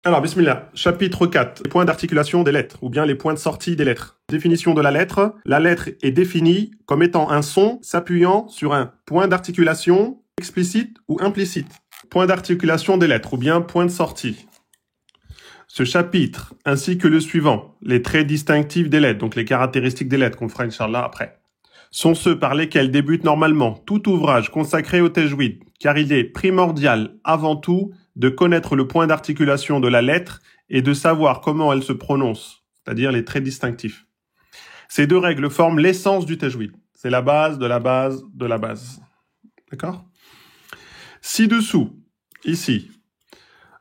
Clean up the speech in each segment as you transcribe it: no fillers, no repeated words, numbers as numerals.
Alors, bismillah, chapitre 4, les points d'articulation des lettres, ou bien les points de sortie des lettres. Définition de la lettre est définie comme étant un son s'appuyant sur un point d'articulation explicite ou implicite. Point d'articulation des lettres, ou bien point de sortie. Ce chapitre, ainsi que le suivant, les traits distinctifs des lettres, donc les caractéristiques des lettres qu'on fera Inch'Allah après, sont ceux par lesquels débute normalement tout ouvrage consacré au tajwid, car il est primordial, avant tout, de connaître le point d'articulation de la lettre et de savoir comment elle se prononce, c'est-à-dire les traits distinctifs. Ces deux règles forment l'essence du tajwid. C'est la base de la base de la base. D'accord ? Ci-dessous, ici,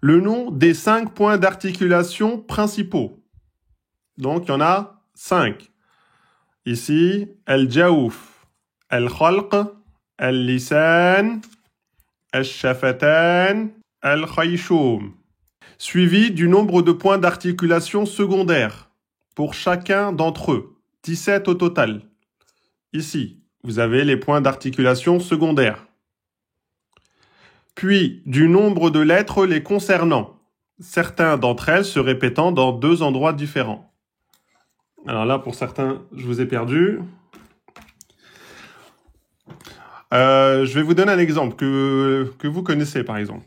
le nom des 5 points d'articulation principaux. Donc, il y en a 5. Ici, el-jaouf, el-khalq, el-lisan, el-shafatan, el-khayshum. Suivi du nombre de points d'articulation secondaires pour chacun d'entre eux. 17 au total. Ici, vous avez les points d'articulation secondaires. Puis, du nombre de lettres les concernant, certains d'entre elles se répétant dans 2 endroits différents. Alors là, pour certains, je vous ai perdu. Je vais vous donner un exemple que vous connaissez, par exemple.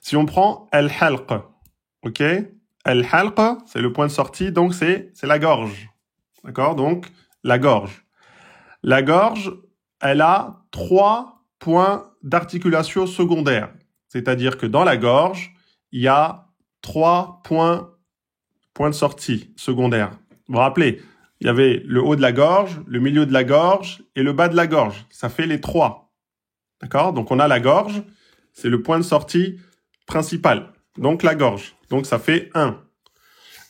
Si on prend al-halq, ok? Al-halq, c'est le point de sortie, donc c'est la gorge. D'accord? Donc, la gorge. La gorge, elle a 3 points d'articulation secondaire. C'est-à-dire que dans la gorge, il y a 3 points de sortie secondaires. Vous vous rappelez, il y avait le haut de la gorge, le milieu de la gorge et le bas de la gorge. Ça fait les 3. D'accord? Donc, on a la gorge, c'est le point de sortie principal. Donc, la gorge. Donc, ça fait 1.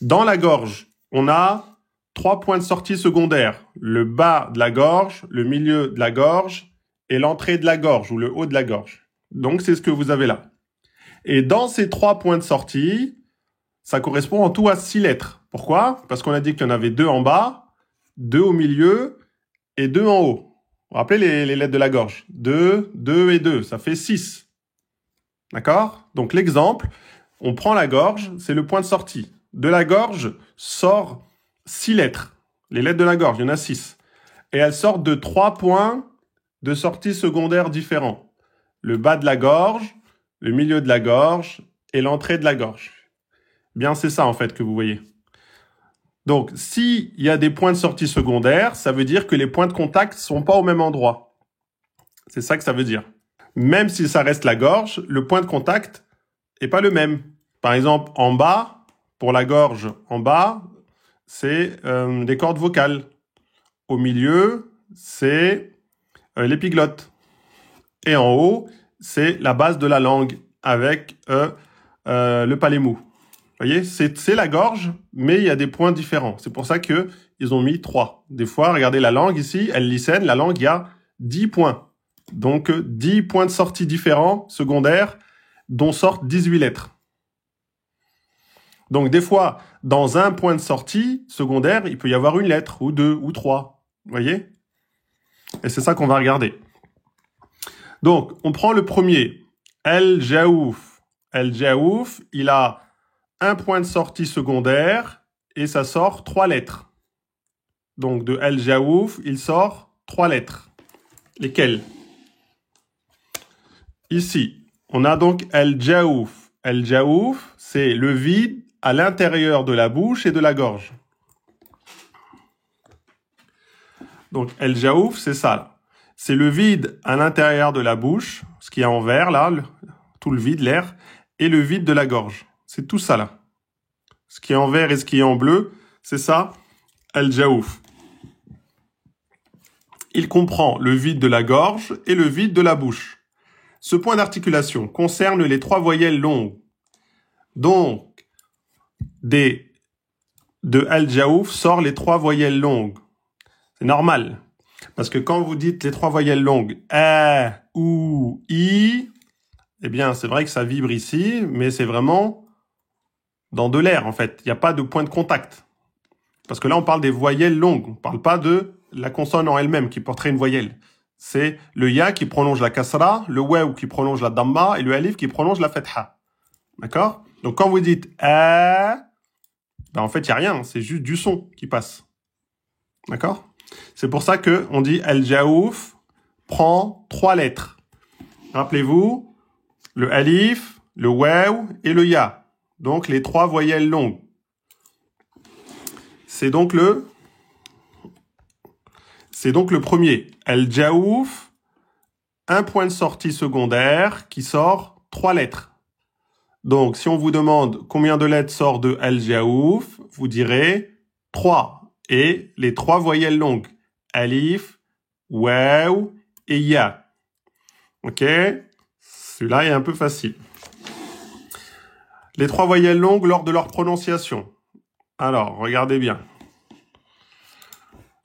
Dans la gorge, on a 3 points de sortie secondaires. Le bas de la gorge, le milieu de la gorge et l'entrée de la gorge ou le haut de la gorge. Donc, c'est ce que vous avez là. Et dans ces 3 points de sortie, ça correspond en tout à 6 lettres. Pourquoi? Parce qu'on a dit qu'il y en avait 2 en bas, 2 au milieu et 2 en haut. Vous vous rappelez les lettres de la gorge? 2, 2 et 2, ça fait 6. D'accord? Donc l'exemple, on prend la gorge, c'est le point de sortie. De la gorge sort 6 lettres. Les lettres de la gorge, il y en a 6. Et elles sortent de 3 points de sortie secondaires différents. Le bas de la gorge, le milieu de la gorge et l'entrée de la gorge. Bien, c'est ça en fait que vous voyez. Donc, s'il y a des points de sortie secondaires, ça veut dire que les points de contact sont pas au même endroit. C'est ça que ça veut dire. Même si ça reste la gorge, le point de contact est pas le même. Par exemple, en bas, pour la gorge, en bas, c'est les cordes vocales. Au milieu, c'est l'épiglotte. Et en haut, c'est la base de la langue avec le palais mou. Vous voyez, c'est la gorge, mais il y a des points différents. C'est pour ça que ils ont mis 3. Des fois, regardez la langue ici, elle lycène, la langue, il y a 10 points. Donc, 10 points de sortie différents, secondaires, dont sortent 18 lettres. Donc, des fois, dans un point de sortie secondaire, il peut y avoir une lettre, ou 2, ou 3. Vous voyez? Et c'est ça qu'on va regarder. Donc, on prend le premier. El-Jaouf. El-Jaouf, il a un point de sortie secondaire et ça sort 3 lettres. Donc, de El-Jaouf, il sort 3 lettres. Lesquelles? Ici, on a donc El-Jaouf. El-Jaouf, c'est le vide à l'intérieur de la bouche et de la gorge. Donc, El-Jaouf, c'est ça, là. C'est le vide à l'intérieur de la bouche, ce qui est en vert, là, tout le vide, l'air, et le vide de la gorge. C'est tout ça, là. Ce qui est en vert et ce qui est en bleu, c'est ça, El-Jaouf. Il comprend le vide de la gorge et le vide de la bouche. Ce point d'articulation concerne les 3 voyelles longues. Donc, de El-Jaouf sort les 3 voyelles longues. C'est normal. Parce que quand vous dites les 3 voyelles longues, A, ou, I, eh bien, c'est vrai que ça vibre ici, mais c'est vraiment dans de l'air, en fait. Il n'y a pas de point de contact. Parce que là, on parle des voyelles longues. On ne parle pas de la consonne en elle-même qui porterait une voyelle. C'est le ya qui prolonge la kasra, le waw qui prolonge la damma et le alif qui prolonge la fetha. D'accord? Donc, quand vous dites ben, en fait, il n'y a rien. C'est juste du son qui passe. D'accord? C'est pour ça qu'on dit al-jaouf prend 3 lettres. Rappelez-vous, le alif, le waw et le ya. Donc, les 3 voyelles longues. C'est donc le premier. Al-jaouf, un point de sortie secondaire qui sort 3 lettres. Donc, si on vous demande combien de lettres sort de al-jaouf, vous direz 3. Et les 3 voyelles longues. Alif, waw et ya. Ok? Celui-là est un peu facile. Les 3 voyelles longues lors de leur prononciation. Alors, regardez bien.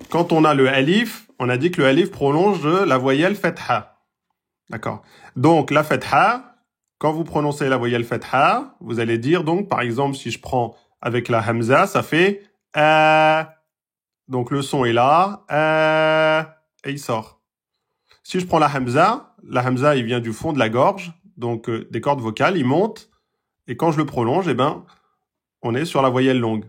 Quand on a le alif, on a dit que le alif prolonge la voyelle fatha. D'accord? Donc, la fatha, quand vous prononcez la voyelle fatha, vous allez dire donc, par exemple, si je prends avec la hamza, ça fait donc le son est là, et il sort. Si je prends la hamza, il vient du fond de la gorge, donc des cordes vocales, il monte, et quand je le prolonge, eh ben, on est sur la voyelle longue.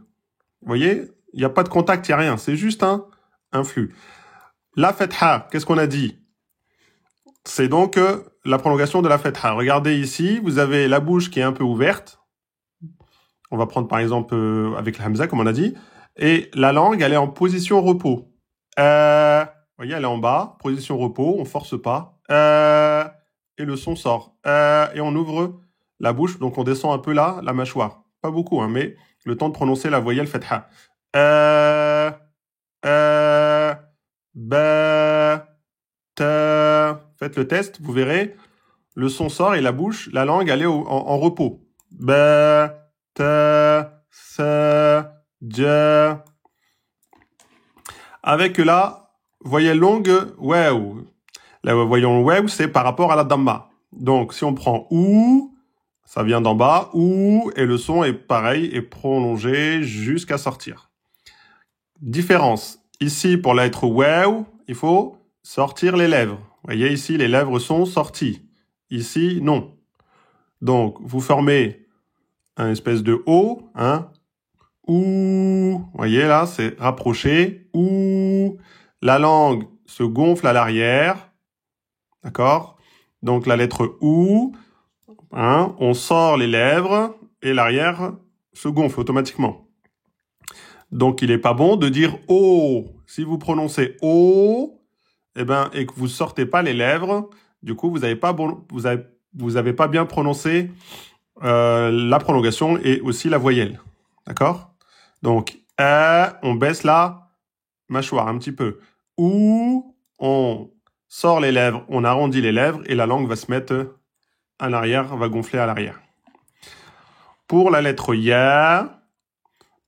Vous voyez, il n'y a pas de contact, il n'y a rien, c'est juste un flux. La fatha, qu'est-ce qu'on a dit? C'est donc la prolongation de la fatha. Regardez ici, vous avez la bouche qui est un peu ouverte. On va prendre par exemple avec la hamza, comme on a dit. Et la langue, elle est en position repos. Vous voyez, elle est en bas, position repos, on force pas. Et le son sort. Et on ouvre la bouche, donc on descend un peu là, la mâchoire. Pas beaucoup, hein, mais le temps de prononcer la voyelle fatha. Ba, ta. Faites le test, vous verrez. Le son sort et la bouche, la langue, elle est en repos. Ba, ta, sa, ja. Avec la voyelle longue, waw. La voyelle waw, c'est par rapport à la damma. Donc, si on prend ou, ça vient d'en bas, ou, et le son est pareil, est prolongé jusqu'à sortir. Différence. Ici, pour la lettre waw, il faut sortir les lèvres. Vous voyez ici, les lèvres sont sorties. Ici, non. Donc, vous formez un espèce de O, hein. Ou, vous voyez là, c'est rapproché. Ou, la langue se gonfle à l'arrière. D'accord? Donc, la lettre ou, hein, on sort les lèvres et l'arrière se gonfle automatiquement. Donc, il n'est pas bon de dire O. Si vous prononcez O, eh ben, et que vous sortez pas les lèvres, du coup, vous avez pas bien prononcé la prolongation et aussi la voyelle. D'accord? Donc, on baisse la mâchoire un petit peu. Ou, on sort les lèvres, on arrondit les lèvres et la langue va se mettre à l'arrière, va gonfler à l'arrière. Pour la lettre ya,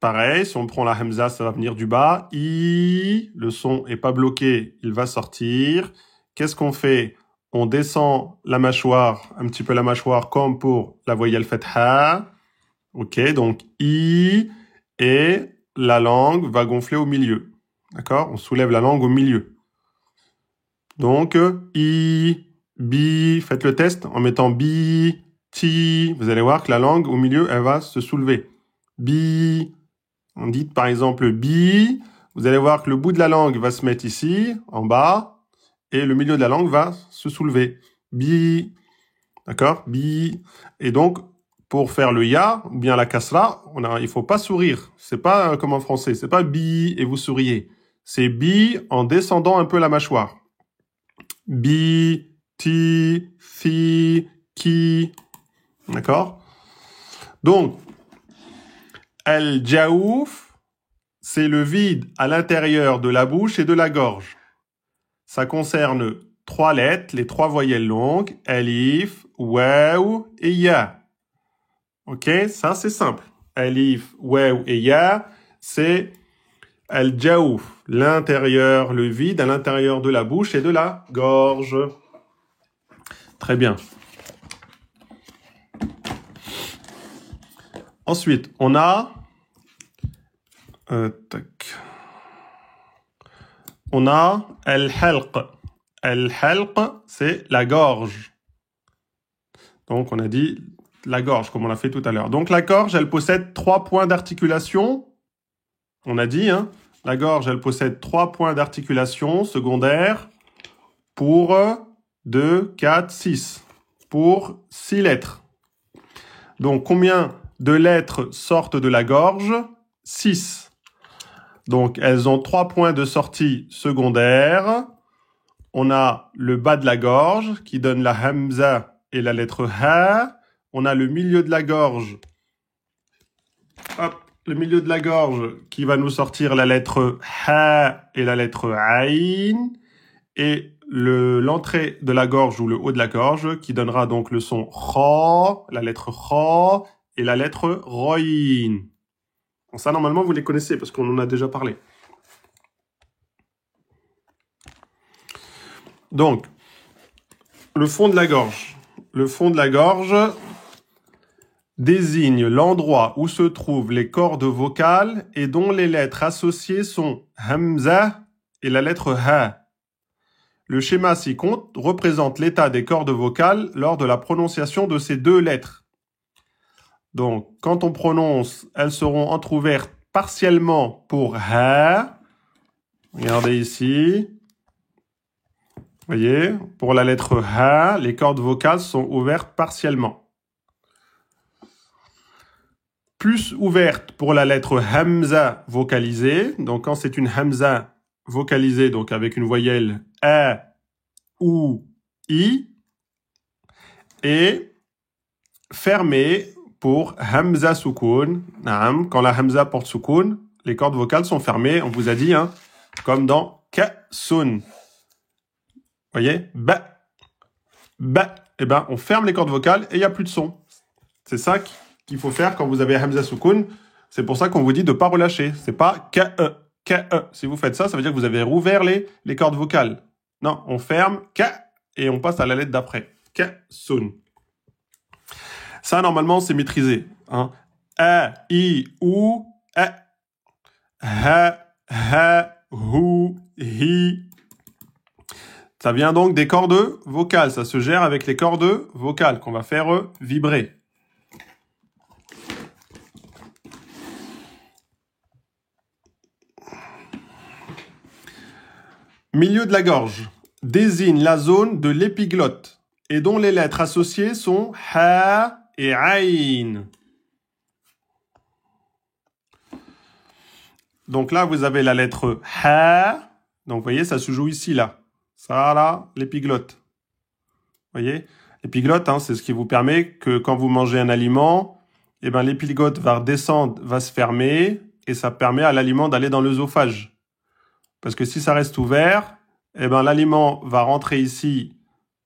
pareil, si on prend la hamza, ça va venir du bas. I, le son est pas bloqué, il va sortir. Qu'est-ce qu'on fait? On descend la mâchoire, un petit peu la mâchoire, comme pour la voyelle fatha. Ok, donc I, et la langue va gonfler au milieu. D'accord? On soulève la langue au milieu. Donc, I, bi, faites le test en mettant bi, ti. Vous allez voir que la langue au milieu, elle va se soulever. Bi. On dit par exemple bi, vous allez voir que le bout de la langue va se mettre ici, en bas, et le milieu de la langue va se soulever. Bi, d'accord? Bi. Et donc, pour faire le ya, ou bien la kasra, il faut pas sourire. C'est pas comme en français, c'est pas bi et vous souriez. C'est bi en descendant un peu la mâchoire. Bi, ti, fi, ki. D'accord? Donc, al-jaouf, c'est le vide à l'intérieur de la bouche et de la gorge. Ça concerne 3 lettres, les 3 voyelles longues, alif, waw et ya. Ok, ça c'est simple. Alif, waw et ya, c'est al-jaouf, l'intérieur, le vide à l'intérieur de la bouche et de la gorge. Très bien. Ensuite, on a on a al-halq. Al-halq, c'est la gorge. Donc, on a dit la gorge, comme on l'a fait tout à l'heure. Donc la gorge, elle possède 3 points d'articulation. On a dit, hein, la gorge, elle possède 3 points d'articulation secondaires pour 2, 4, 6. Pour 6 lettres. Donc combien de lettres sortent de la gorge? 6. Donc elles ont 3 points de sortie secondaires. On a le bas de la gorge qui donne la hamza et la lettre ha. On a le milieu de la gorge. Hop, le milieu de la gorge qui va nous sortir la lettre ha et la lettre aïn. Et l'entrée de la gorge ou le haut de la gorge qui donnera donc le son kha, la lettre kha et la lettre roïn. Bon, ça, normalement, vous les connaissez parce qu'on en a déjà parlé. Donc, le fond de la gorge. Le fond de la gorge désigne l'endroit où se trouvent les cordes vocales et dont les lettres associées sont hamza et la lettre ha. Le schéma ci-compte représente l'état des cordes vocales lors de la prononciation de ces 2 lettres. Donc, quand on prononce, elles seront entrouvertes partiellement pour ha. Regardez ici. Vous voyez, pour la lettre ha, les cordes vocales sont ouvertes partiellement. Plus ouvertes pour la lettre hamza vocalisée. Donc, quand c'est une hamza vocalisée, donc avec une voyelle a ou i, et fermée pour hamza soukoun. Quand la hamza porte soukoun, les cordes vocales sont fermées, on vous a dit, hein, comme dans ka-sun. Vous voyez, ba, ba, eh ben, on ferme les cordes vocales et il n'y a plus de son. C'est ça qu'il faut faire quand vous avez hamza soukoun. C'est pour ça qu'on vous dit de ne pas relâcher. C'est pas ka-e, ka-e. Si vous faites ça, ça veut dire que vous avez rouvert les cordes vocales. Non, on ferme ka et on passe à la lettre d'après. Ka-sun. Ça, normalement, c'est maîtrisé. Hein. A, I, ou, a. Ha, hu, hi. Ça vient donc des cordes vocales. Ça se gère avec les cordes vocales qu'on va faire vibrer. Milieu de la gorge désigne la zone de l'épiglotte et dont les lettres associées sont ha et aïn. Donc là, vous avez la lettre ha. Donc, vous voyez, ça se joue ici, là. Ça, là, l'épiglotte. Vous voyez, l'épiglotte, hein, c'est ce qui vous permet que quand vous mangez un aliment, eh ben, l'épiglotte va redescendre, va se fermer, et ça permet à l'aliment d'aller dans l'œsophage. Parce que si ça reste ouvert, eh ben, l'aliment va rentrer ici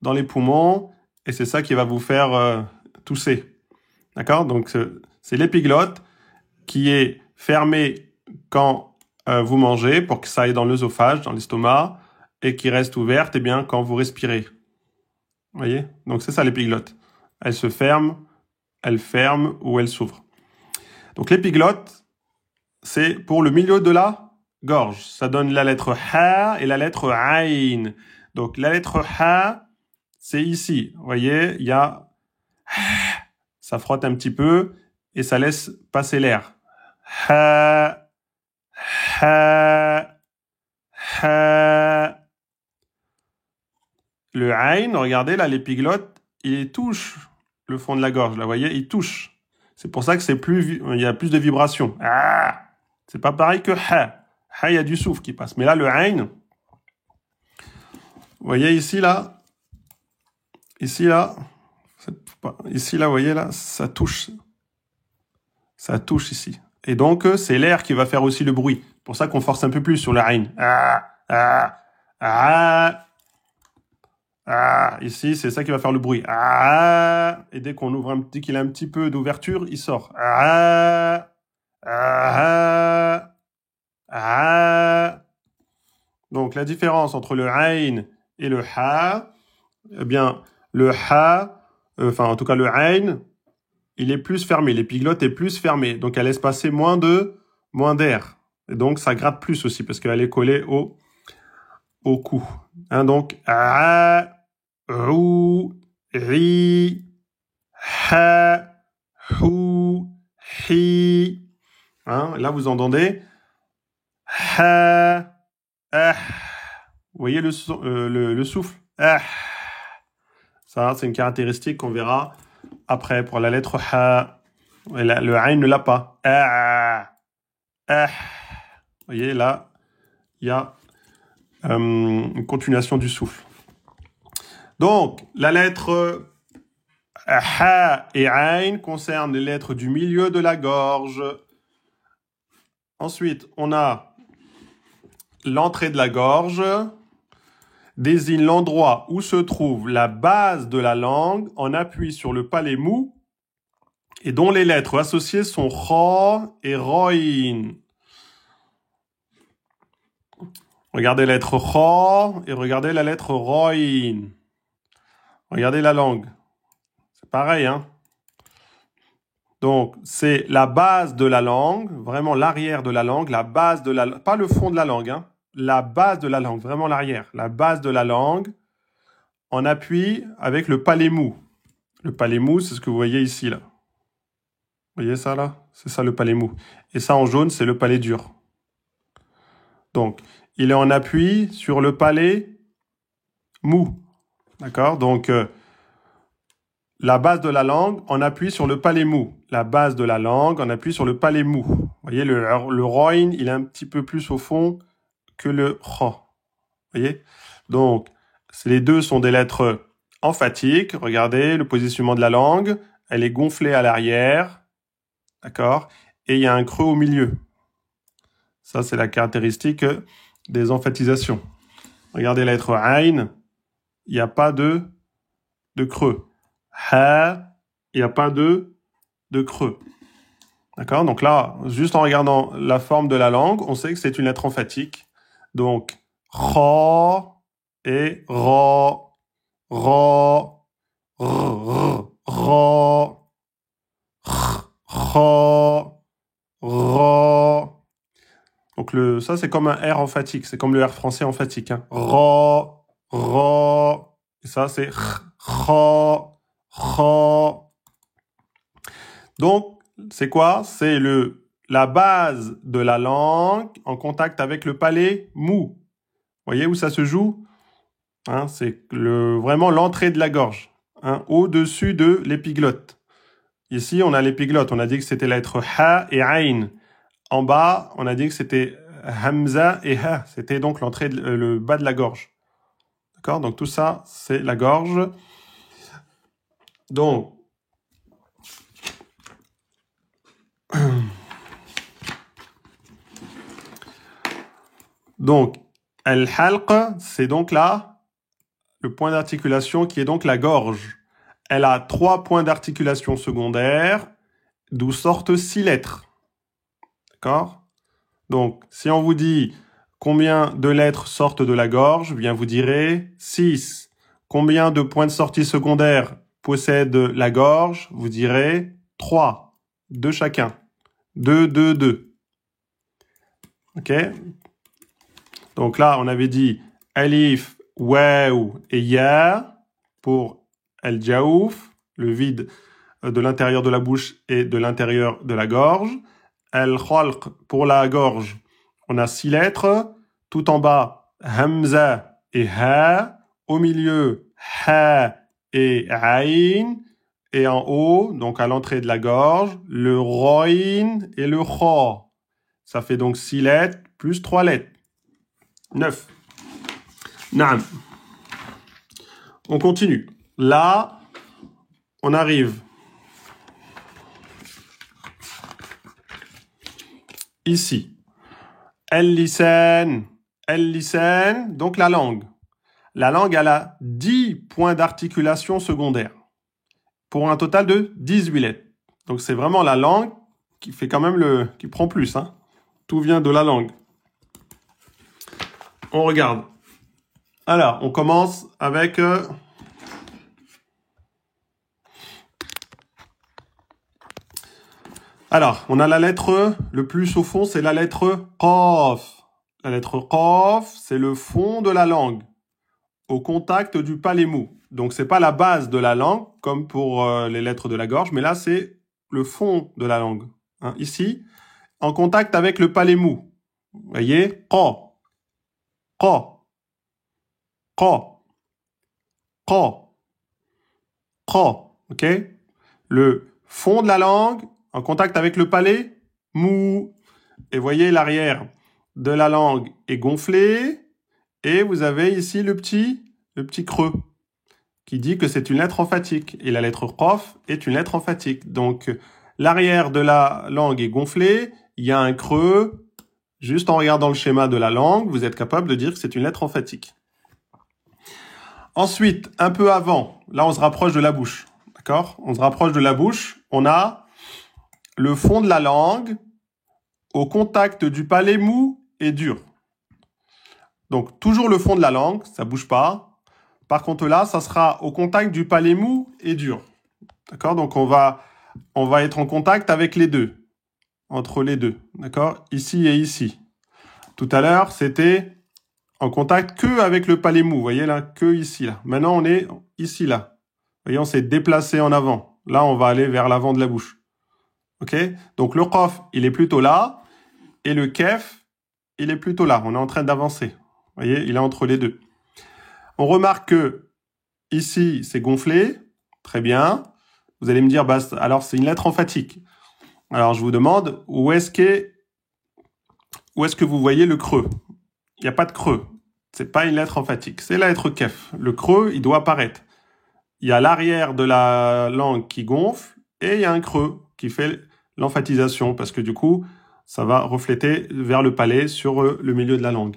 dans les poumons, et c'est ça qui va vous faire tousser. D'accord? Donc, c'est l'épiglotte qui est fermée quand vous mangez, pour que ça aille dans l'œsophage, dans l'estomac, et qui reste ouverte eh bien, quand vous respirez. Vous voyez? Donc, c'est ça l'épiglotte. Elle se ferme ou elle s'ouvre. Donc, l'épiglotte, c'est pour le milieu de la gorge. Ça donne la lettre ha et la lettre aïn. Donc, la lettre ha, c'est ici. Vous voyez, il y a... Ça frotte un petit peu et ça laisse passer l'air. Ha, ha, ha. Le aïn, regardez là, l'épiglotte, il touche le fond de la gorge. Là, vous voyez, il touche. C'est pour ça que il y a plus de vibrations. Ah, c'est pas pareil que ha. Ha, il y a du souffle qui passe. Mais là, le aïn, vous voyez ici, là, ici, là, vous voyez, là, ça touche. Ça touche ici. Et donc, c'est l'air qui va faire aussi le bruit. C'est pour ça qu'on force un peu plus sur le aïn. Ah, ah, ah. Ah, ici, c'est ça qui va faire le bruit. Ah, et dès qu'on ouvre dès qu'il a un petit peu d'ouverture, il sort. Ah, ah, ah. Donc, la différence entre le aïn et le ha, eh bien, le ha, en tout cas le aïn, il est plus fermé. L'épiglotte est plus fermée. Donc, elle laisse passer moins d'air. Et donc, ça gratte plus aussi parce qu'elle est collée au cou. Hein, donc, a, rou, ri, ha, hu, hi. Hein, là, vous entendez ha, ah. Vous voyez le souffle ah. Ça, c'est une caractéristique qu'on verra après pour la lettre ha. Le aïn ne l'a pas. Ah, ah. Vous voyez, là, il y a une continuation du souffle. Donc, la lettre ha et aïn concernent les lettres du milieu de la gorge. Ensuite, on a l'entrée de la gorge, désigne l'endroit où se trouve la base de la langue en appui sur le palais mou et dont les lettres associées sont kha et roin. Regardez la lettre kha et regardez la lettre roin. Regardez la langue. C'est pareil, hein? Donc, c'est la base de la langue, vraiment l'arrière de la langue, la base de la... Pas le fond de la langue, hein? La base de la langue, vraiment l'arrière. La base de la langue en appui avec le palais mou. Le palais mou, c'est ce que vous voyez ici, là. Vous voyez ça, là? C'est ça, le palais mou. Et ça, en jaune, c'est le palais dur. Donc, il est en appui sur le palais mou. D'accord? Donc, la base de la langue en appui sur le palais mou. La base de la langue en appui sur le palais mou. Vous voyez, le roin, il est un petit peu plus au fond que le kha. Vous voyez? Donc, les deux sont des lettres emphatiques. Regardez le positionnement de la langue. Elle est gonflée à l'arrière. D'accord? Et il y a un creux au milieu. Ça, c'est la caractéristique des emphatisations. Regardez la lettre aïn. Il n'y a pas de creux. Ha, il n'y a pas de creux. D'accord? Donc là, juste en regardant la forme de la langue, on sait que c'est une lettre emphatique. Donc, kha et ra, ra, r, ra, kha, ra. Donc ça, c'est comme un R emphatique. C'est comme le R français emphatique. Hein. Ra, ra. Et ça, c'est kha, kha. Donc, c'est quoi? C'est la base de la langue en contact avec le palais mou. Vous voyez où ça se joue? Hein, c'est vraiment l'entrée de la gorge, hein, au-dessus de l'épiglotte. Ici, on a l'épiglotte. On a dit que c'était la lettre ha et aïn. En bas, on a dit que c'était hamza et ha. C'était donc l'entrée, le bas de la gorge. D'accord? Donc tout ça, c'est la gorge. Donc, al-halq, c'est donc là le point d'articulation qui est donc la gorge. Elle a 3 points d'articulation secondaires, d'où sortent 6 lettres. D'accord? Donc, si on vous dit combien de lettres sortent de la gorge, bien vous direz 6. Combien de points de sortie secondaires possède la gorge? Vous direz 3. 2 chacun. 2, 2, 2. OK? Donc là, on avait dit alif, waw et ya pour al-jaouf, le vide de l'intérieur de la bouche et de l'intérieur de la gorge. Al-khalq pour la gorge, on a 6 lettres. Tout en bas, hamza et ha. Au milieu, ha et aïn. Et en haut, donc à l'entrée de la gorge, le roin et le kha. Ça fait donc 6 lettres plus 3 lettres. 9. Naam. On continue. Là, on arrive ici. El-lisan, donc la langue. La langue, elle a 10 points d'articulation secondaires pour un total de 18 lettres. Donc c'est vraiment la langue qui fait quand même qui prend plus. Hein. Tout vient de la langue. On regarde. Alors, on commence avec... Alors, on a la lettre, le plus au fond, c'est la lettre qaf. La lettre qaf, c'est le fond de la langue, au contact du palais mou. Donc, c'est pas la base de la langue, comme pour les lettres de la gorge, mais là, c'est le fond de la langue. Hein, ici, en contact avec le palais mou. Vous voyez? Qa, qa, qa, qa, qa. OK? Le fond de la langue, en contact avec le palais mou. Et voyez, l'arrière de la langue est gonflé. Et vous avez ici le petit creux qui dit que c'est une lettre emphatique. Et la lettre Qaf est une lettre emphatique. Donc, l'arrière de la langue est gonflé, il y a un creux. Juste en regardant le schéma de la langue, vous êtes capable de dire que c'est une lettre emphatique. Ensuite, un peu avant, là on se rapproche de la bouche. D'accord? On se rapproche de la bouche. On a le fond de la langue au contact du palais mou et dur. Donc, toujours le fond de la langue, ça bouge pas. Par contre, là, ça sera au contact du palais mou et dur. D'accord? Donc, on va être en contact avec les deux. Entre les deux. D'accord? Ici et ici. Tout à l'heure, c'était en contact que avec le palais mou. Vous voyez là? Que ici, là. Maintenant, on est ici, là. Vous voyez, on s'est déplacé en avant. Là, on va aller vers l'avant de la bouche. OK? Donc, le Qaf, il est plutôt là. Et le Kef, il est plutôt là. On est en train d'avancer. Vous voyez, il est entre les deux. On remarque que ici, c'est gonflé. Très bien. Vous allez me dire, bah, alors c'est une lettre emphatique. Alors, je vous demande, où est-ce que vous voyez le creux? Il n'y a pas de creux. C'est pas une lettre emphatique. C'est la lettre Kef. Le creux, il doit apparaître. Il y a l'arrière de la langue qui gonfle et il y a un creux qui fait l'emphatisation parce que du coup, ça va refléter vers le palais sur le milieu de la langue.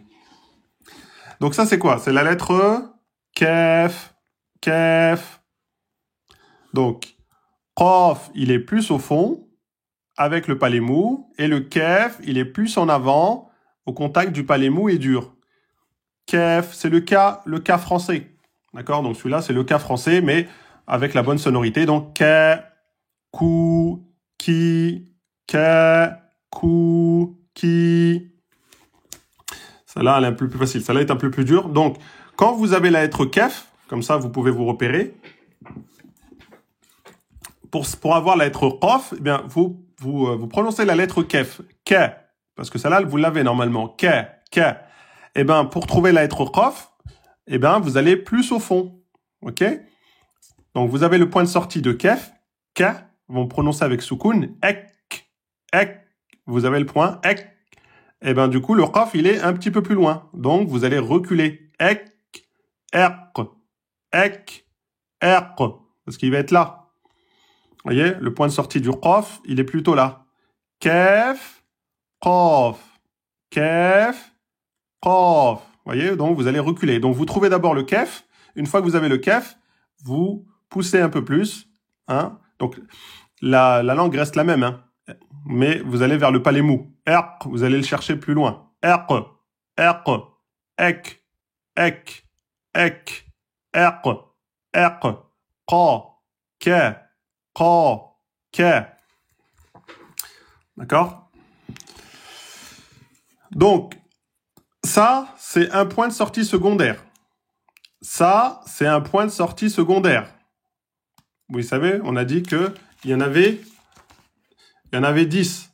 Donc ça, c'est quoi? C'est la lettre Kef. Kef. Donc, Qaf, il est plus au fond avec le palais mou et le Kef, il est plus en avant au contact du palais mou et dur. Kef, c'est le K français. D'accord? Donc celui-là, c'est le K français, mais avec la bonne sonorité. Donc, Ke, Ku, Ki, Ke, Ku, Ki. Celle-là, elle est un peu plus facile. Celle-là est un peu plus dure. Donc, quand vous avez la lettre Kef, comme ça, vous pouvez vous repérer. Pour avoir la lettre Qaf, eh bien, vous prononcez la lettre Kef. Ke. Parce que celle-là, vous l'avez normalement. Ke, Ke. Eh bien, pour trouver la lettre Qaf, eh bien, vous allez plus au fond. OK? Donc, vous avez le point de sortie de Kef. Ke. Vous prononcez avec soukoun. Ek. Ek. Vous avez le point. Ek. Eh bien, du coup, le Qaf, il est un petit peu plus loin. Donc, vous allez reculer. Ek. Erq. Ek. Erq. Parce qu'il va être là. Vous voyez, le point de sortie du Qaf, il est plutôt là. Kef. Qaf. Kef. Qaf. Vous voyez, donc vous allez reculer. Donc, vous trouvez d'abord le Kef. Une fois que vous avez le Kef, vous poussez un peu plus. Hein. Donc, la langue reste la même. Hein. Mais vous allez vers le palais mou. Erq, vous allez le chercher plus loin. Erq. Erq. Ek. Ek. Ek. Erq. Erq. Qa. Ke. Qa. Ke. D'accord? Donc, ça, c'est un point de sortie secondaire. Ça, c'est un point de sortie secondaire. Vous savez, on a dit qu'il y en avait 10.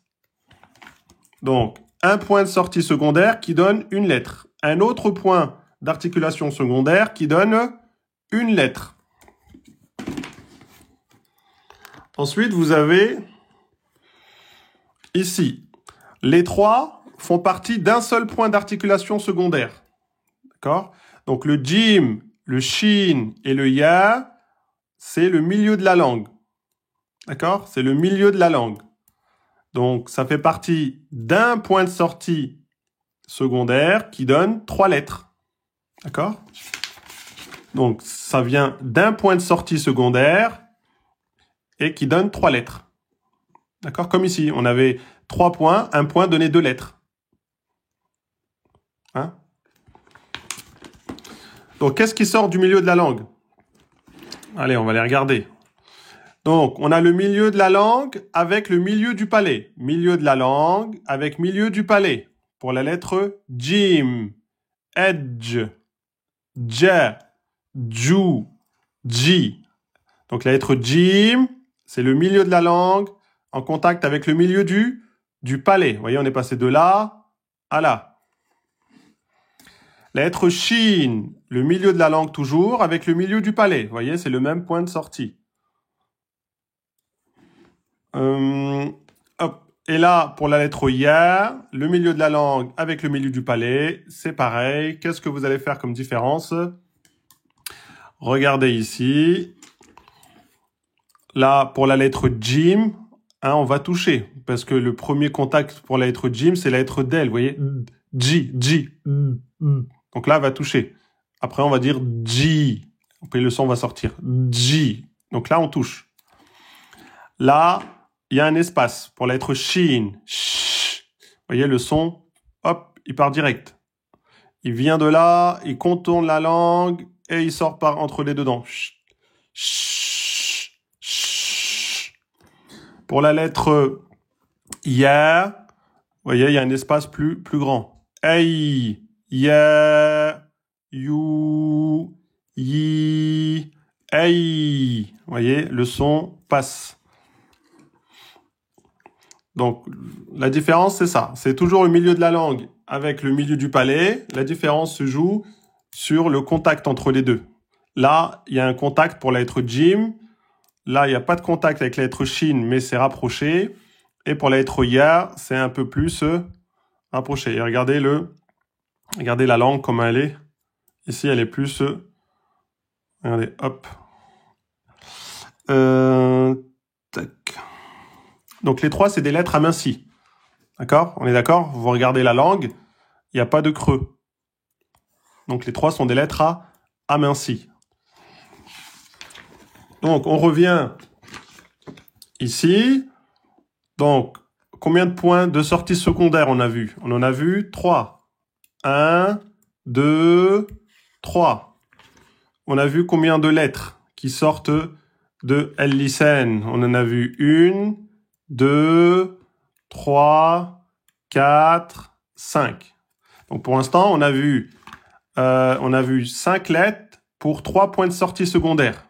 Donc, un point de sortie secondaire qui donne une lettre. Un autre point d'articulation secondaire qui donne une lettre. Ensuite, vous avez ici, les trois font partie d'un seul point d'articulation secondaire. D'accord? Donc, le jim, le shin et le ya, c'est le milieu de la langue. D'accord? C'est le milieu de la langue. Donc, ça fait partie d'un point de sortie secondaire qui donne 3 lettres. D'accord? Donc, ça vient d'un point de sortie secondaire et qui donne 3 lettres. D'accord? Comme ici, on avait 3 points, un point donnait 2 lettres. Hein? Donc, qu'est-ce qui sort du milieu de la langue? Allez, on va les regarder. Donc, on a le milieu de la langue avec le milieu du palais. Milieu de la langue avec milieu du palais. Pour la lettre jim, edge, ja, ju, J. Donc la lettre Jim, c'est le milieu de la langue en contact avec le milieu du palais. Vous voyez, on est passé de là à là. La lettre Shin, le milieu de la langue toujours avec le milieu du palais. Vous voyez, c'est le même point de sortie. Hop. Et là, pour la lettre Ya, le milieu de la langue avec le milieu du palais, c'est pareil. Qu'est-ce que vous allez faire comme différence? Regardez ici. Là, pour la lettre Jim, hein, on va toucher. Parce que le premier contact pour la lettre Jim, c'est la lettre Del. Vous voyez? J, J. Donc là, on va toucher. Après, on va dire J. Après, le son va sortir. J. Donc là, on touche. Là, il y a un espace pour la lettre Shin. Sh. Vous voyez, le son, hop, il part direct. Il vient de là, il contourne la langue et il sort par entre les deux dents. Sh. Sh. Pour la lettre Ya, vous voyez, il y a un espace plus grand. Ei, Ya, You, Yi, Ei. Vous voyez, le son passe. Donc, la différence, c'est ça. C'est toujours le milieu de la langue avec le milieu du palais. La différence se joue sur le contact entre les deux. Là, il y a un contact pour la lettre Jim. Là, il n'y a pas de contact avec la lettre Shin, mais c'est rapproché. Et pour la lettre Ya, c'est un peu plus rapproché. Et regardez la langue comme elle est. Ici, elle est plus... regardez, hop. Tac. Donc, les trois, c'est des lettres amincies. D'accord? On est d'accord? Vous regardez la langue, il n'y a pas de creux. Donc, les trois sont des lettres amincies. Donc, on revient ici. Donc, combien de points de sortie secondaire on a vu? On en a vu 3. 1, 2, 3. On a vu combien de lettres qui sortent de El-Lisan? On en a vu 1, 2, 3, 4, 5. Donc pour l'instant, on a vu 5 lettres pour 3 points de sortie secondaire.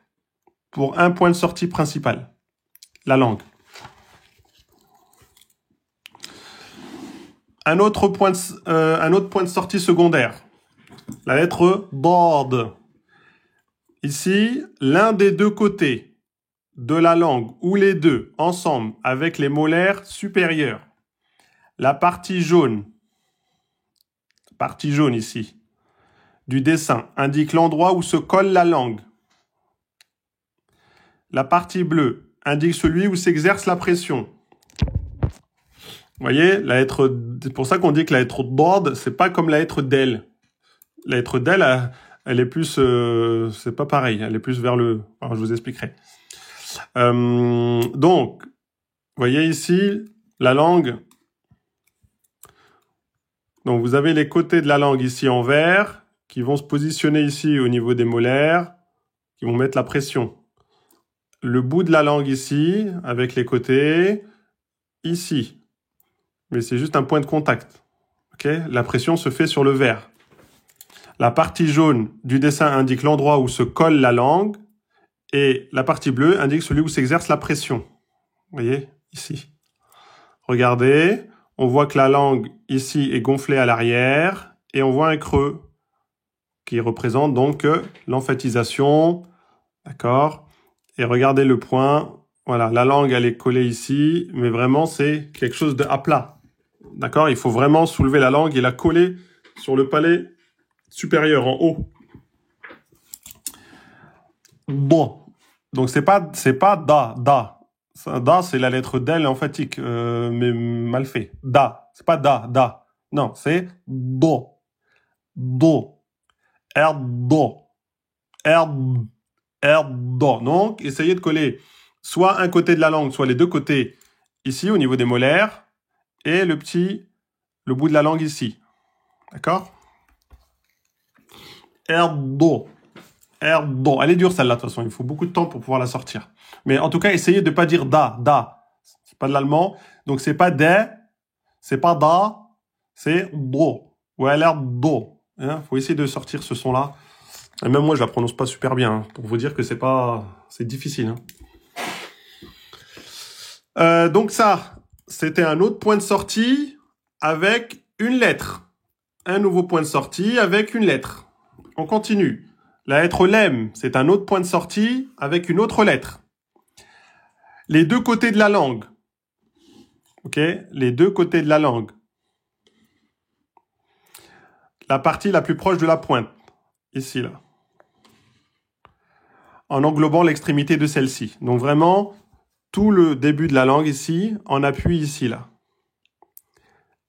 Pour 1 point de sortie principal. La langue. Un autre point de sortie secondaire. La lettre Dad. Ici, l'un des deux côtés de la langue, ou les deux, ensemble, avec les molaires supérieurs. La partie jaune ici, du dessin, indique l'endroit où se colle la langue. La partie bleue indique celui où s'exerce la pression. Vous voyez, c'est pour ça qu'on dit que la lettre Dad, c'est pas comme la lettre Del. La lettre Del, elle est plus, c'est pas pareil, elle est plus vers le, alors je vous expliquerai. Donc, vous voyez ici, la langue. Donc, vous avez les côtés de la langue ici en vert, qui vont se positionner ici au niveau des molaires, qui vont mettre la pression. Le bout de la langue ici, avec les côtés, ici. Mais c'est juste un point de contact. Okay? La pression se fait sur le vert. La partie jaune du dessin indique l'endroit où se colle la langue et la partie bleue indique celui où s'exerce la pression. Vous voyez, ici. Regardez, on voit que la langue ici est gonflée à l'arrière et on voit un creux qui représente donc l'emphatisation. D'accord? Et regardez le point. Voilà, la langue, elle est collée ici, mais vraiment, c'est quelque chose à plat. D'accord? Il faut vraiment soulever la langue et la coller sur le palais supérieur, en haut. Bon. Donc, c'est pas da. Da, c'est la lettre Del emphatique, mais mal fait. Da. C'est pas da. Non, c'est do. Do. Do. Do. Donc, essayez de coller soit un côté de la langue, soit les deux côtés ici, au niveau des molaires, et le bout de la langue ici. D'accord? Do. Elle est dure celle-là, de toute façon. Il faut beaucoup de temps pour pouvoir la sortir. Mais en tout cas, essayez de ne pas dire da. C'est pas de l'allemand. Donc, c'est pas de, c'est pas da, c'est do. Ou elle a l'air do. Faut essayer de sortir ce son-là. Et même moi, je la prononce pas super bien, hein, pour vous dire que c'est difficile. Hein. Donc ça, c'était un autre point de sortie avec une lettre. Un nouveau point de sortie avec une lettre. On continue. La lettre lem, c'est un autre point de sortie avec une autre lettre. Les deux côtés de la langue. Ok? Les deux côtés de la langue. La partie la plus proche de la pointe. Ici, là. En englobant l'extrémité de celle-ci. Donc vraiment, tout le début de la langue ici, en appui ici, là.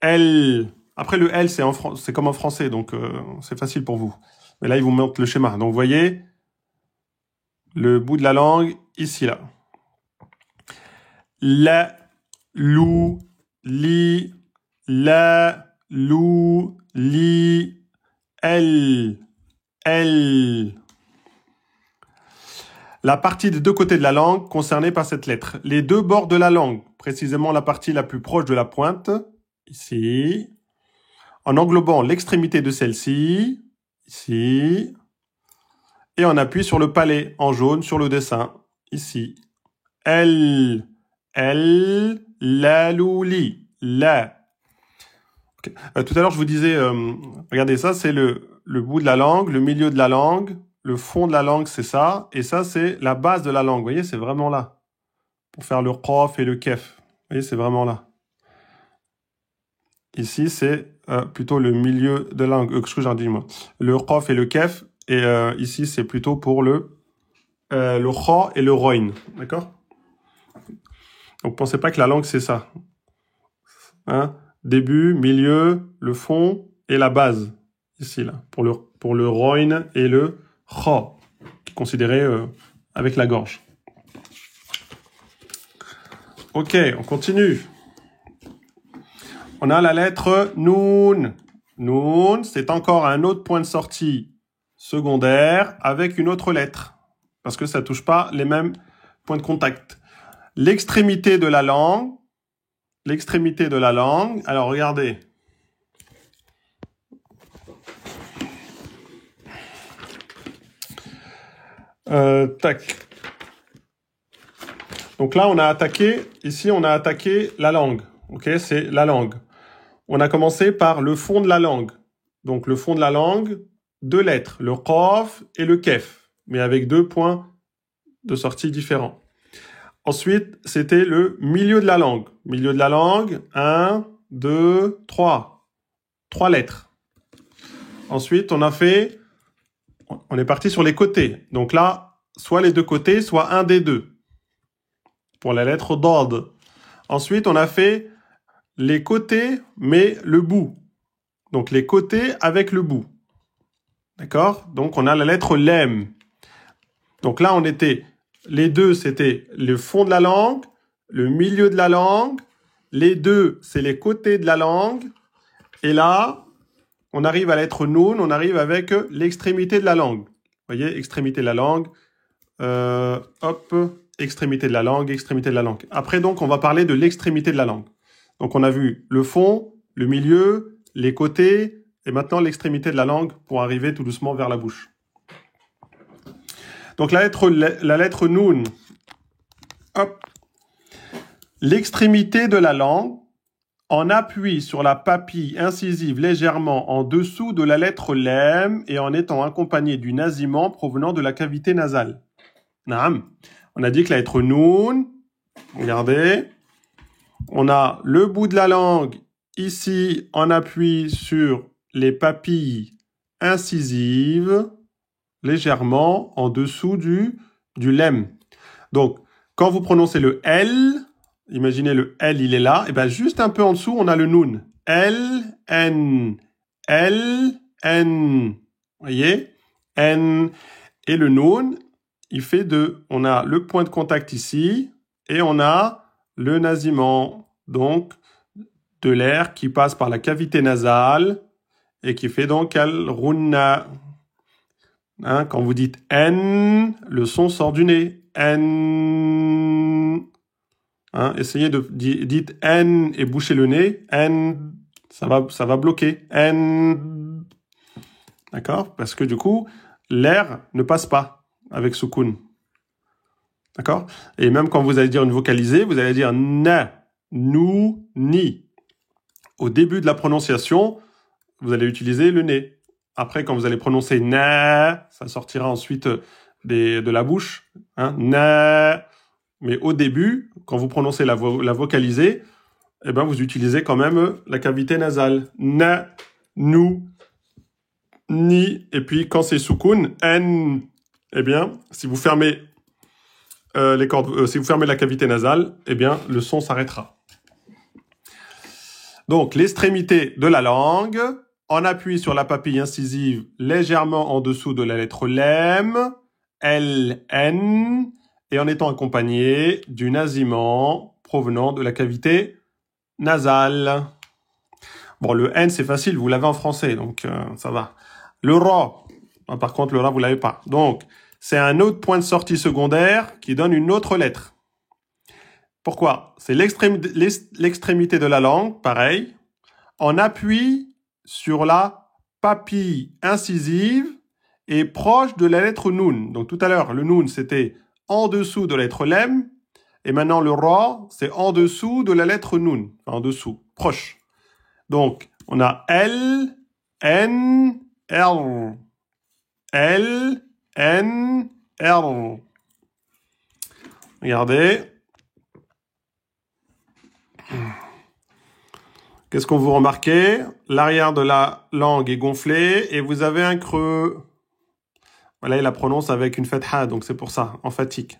L. Après, le L, c'est comme en français, donc c'est facile pour vous. Mais là, il vous montre le schéma. Donc, vous voyez, le bout de la langue, ici, là. La, lou, li, la, lou, li, elle, elle. La partie des deux côtés de la langue concernée par cette lettre. Les deux bords de la langue, précisément la partie la plus proche de la pointe, ici, en englobant l'extrémité de celle-ci, ici, et on appuie sur le palais en jaune sur le dessin, ici. Elle, la, louli, la. Okay. Tout à l'heure, je vous disais, regardez, ça, c'est le bout de la langue, le milieu de la langue, le fond de la langue, c'est ça, et ça, c'est la base de la langue. Vous voyez, c'est vraiment là. Pour faire le qaf et le kef. Vous voyez, c'est vraiment là. Ici, c'est plutôt le milieu de la langue. Qu'est-ce que j'ai dit, moi? Le qaf et le kef. Et ici, c'est plutôt pour le kha et le roin. D'accord? Donc, pensez pas que la langue, c'est ça. Hein? Début, milieu, le fond et la base. Ici, là. Pour le roin et le kha, qui est considéré avec la gorge. Ok, on continue. On a la lettre Noun. Noun, c'est encore un autre point de sortie secondaire avec une autre lettre. Parce que ça touche pas les mêmes points de contact. L'extrémité de la langue. L'extrémité de la langue. Alors, regardez. Tac. Donc là, on a attaqué, ici, on a attaqué la langue. Ok, c'est la langue. On a commencé par le fond de la langue. Donc, le fond de la langue, deux lettres, le qaf et le kef, mais avec deux points de sortie différents. Ensuite, c'était le milieu de la langue. Milieu de la langue, 1, 2, 3. 3 lettres. Ensuite, on est parti sur les côtés. Donc là, soit les deux côtés, soit un des deux. Pour la lettre dad. Ensuite, on a fait les côtés, mais le bout. Donc, les côtés avec le bout. D'accord? Donc, on a la lettre lem. Donc là, les deux, c'était le fond de la langue, le milieu de la langue. Les deux, c'est les côtés de la langue. Et là, on arrive à la lettre noun, on arrive avec l'extrémité de la langue. Vous voyez, extrémité de la langue. Hop, extrémité de la langue, extrémité de la langue. Après, donc, on va parler de l'extrémité de la langue. Donc, on a vu le fond, le milieu, les côtés, et maintenant l'extrémité de la langue pour arriver tout doucement vers la bouche. Donc, la lettre noun. Hop. L'extrémité de la langue en appui sur la papille incisive légèrement en dessous de la lettre lem et en étant accompagnée du nasillement provenant de la cavité nasale. Naam. On a dit que la lettre noun, regardez, on a le bout de la langue ici en appui sur les papilles incisives légèrement en dessous du lem. Donc, quand vous prononcez le L, imaginez le L, il est là, et bien juste un peu en dessous, on a le noun. L, N, L, N. Vous voyez? N. Et le noun, il fait on a le point de contact ici, et on a le nasillement, donc de l'air qui passe par la cavité nasale, et qui fait donc al-runna. Hein, quand vous dites N, le son sort du nez. N. Hein, essayez dites N et bouchez le nez. N, ça va bloquer. N. D'accord? Parce que du coup, l'air ne passe pas avec soukoun. D'accord? Et même quand vous allez dire une vocalisée, vous allez dire na, nous, ni. Au début de la prononciation, vous allez utiliser le nez. Après, quand vous allez prononcer na, ça sortira ensuite de la bouche. Hein, na. Mais au début, quand vous prononcez la vocalisée, eh ben, vous utilisez quand même la cavité nasale. Na, nous, ni. Et puis, quand c'est soukoun, en, eh bien, si vous fermez les cordes, si vous fermez la cavité nasale, eh bien, le son s'arrêtera. Donc, l'extrémité de la langue, en appui sur la papille incisive légèrement en dessous de la lettre lem, L, N, et en étant accompagné du nasillement provenant de la cavité nasale. Bon, le N, c'est facile, vous l'avez en français, donc ça va. Le Ra, par contre, le Ra, vous l'avez pas. Donc, c'est un autre point de sortie secondaire qui donne une autre lettre. Pourquoi? C'est l'extrémité de la langue, pareil, en appui sur la papille incisive et proche de la lettre Noun. Donc tout à l'heure, le Noun, c'était en dessous de la lettre Lem, et maintenant le Ra, c'est en dessous de la lettre Noun, enfin, en dessous, proche. Donc, on a L, N, R. L, N, R. Regardez. Qu'est-ce qu'on vous remarquez? L'arrière de la langue est gonflé et vous avez un creux. Voilà, il la prononce avec une fatha, donc c'est pour ça, emphatique.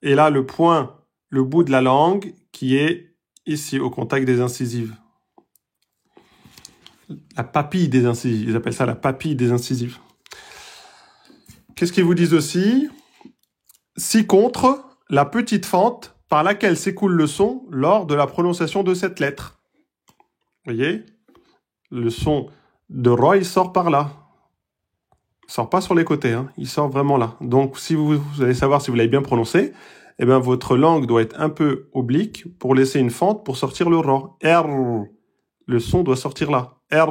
Et là, le point, le bout de la langue qui est ici, au contact des incisives. La papille des incisives, ils appellent ça la papille des incisives. Qu'est-ce qu'ils vous disent aussi? Ci-contre, la petite fente par laquelle s'écoule le son lors de la prononciation de cette lettre. Vous voyez? Le son de Ra, il sort par là. Il sort pas sur les côtés, hein. Il sort vraiment là. Donc, si vous allez savoir si vous l'avez bien prononcé, eh bien, votre langue doit être un peu oblique pour laisser une fente pour sortir le Ra. R. Le son doit sortir là. R.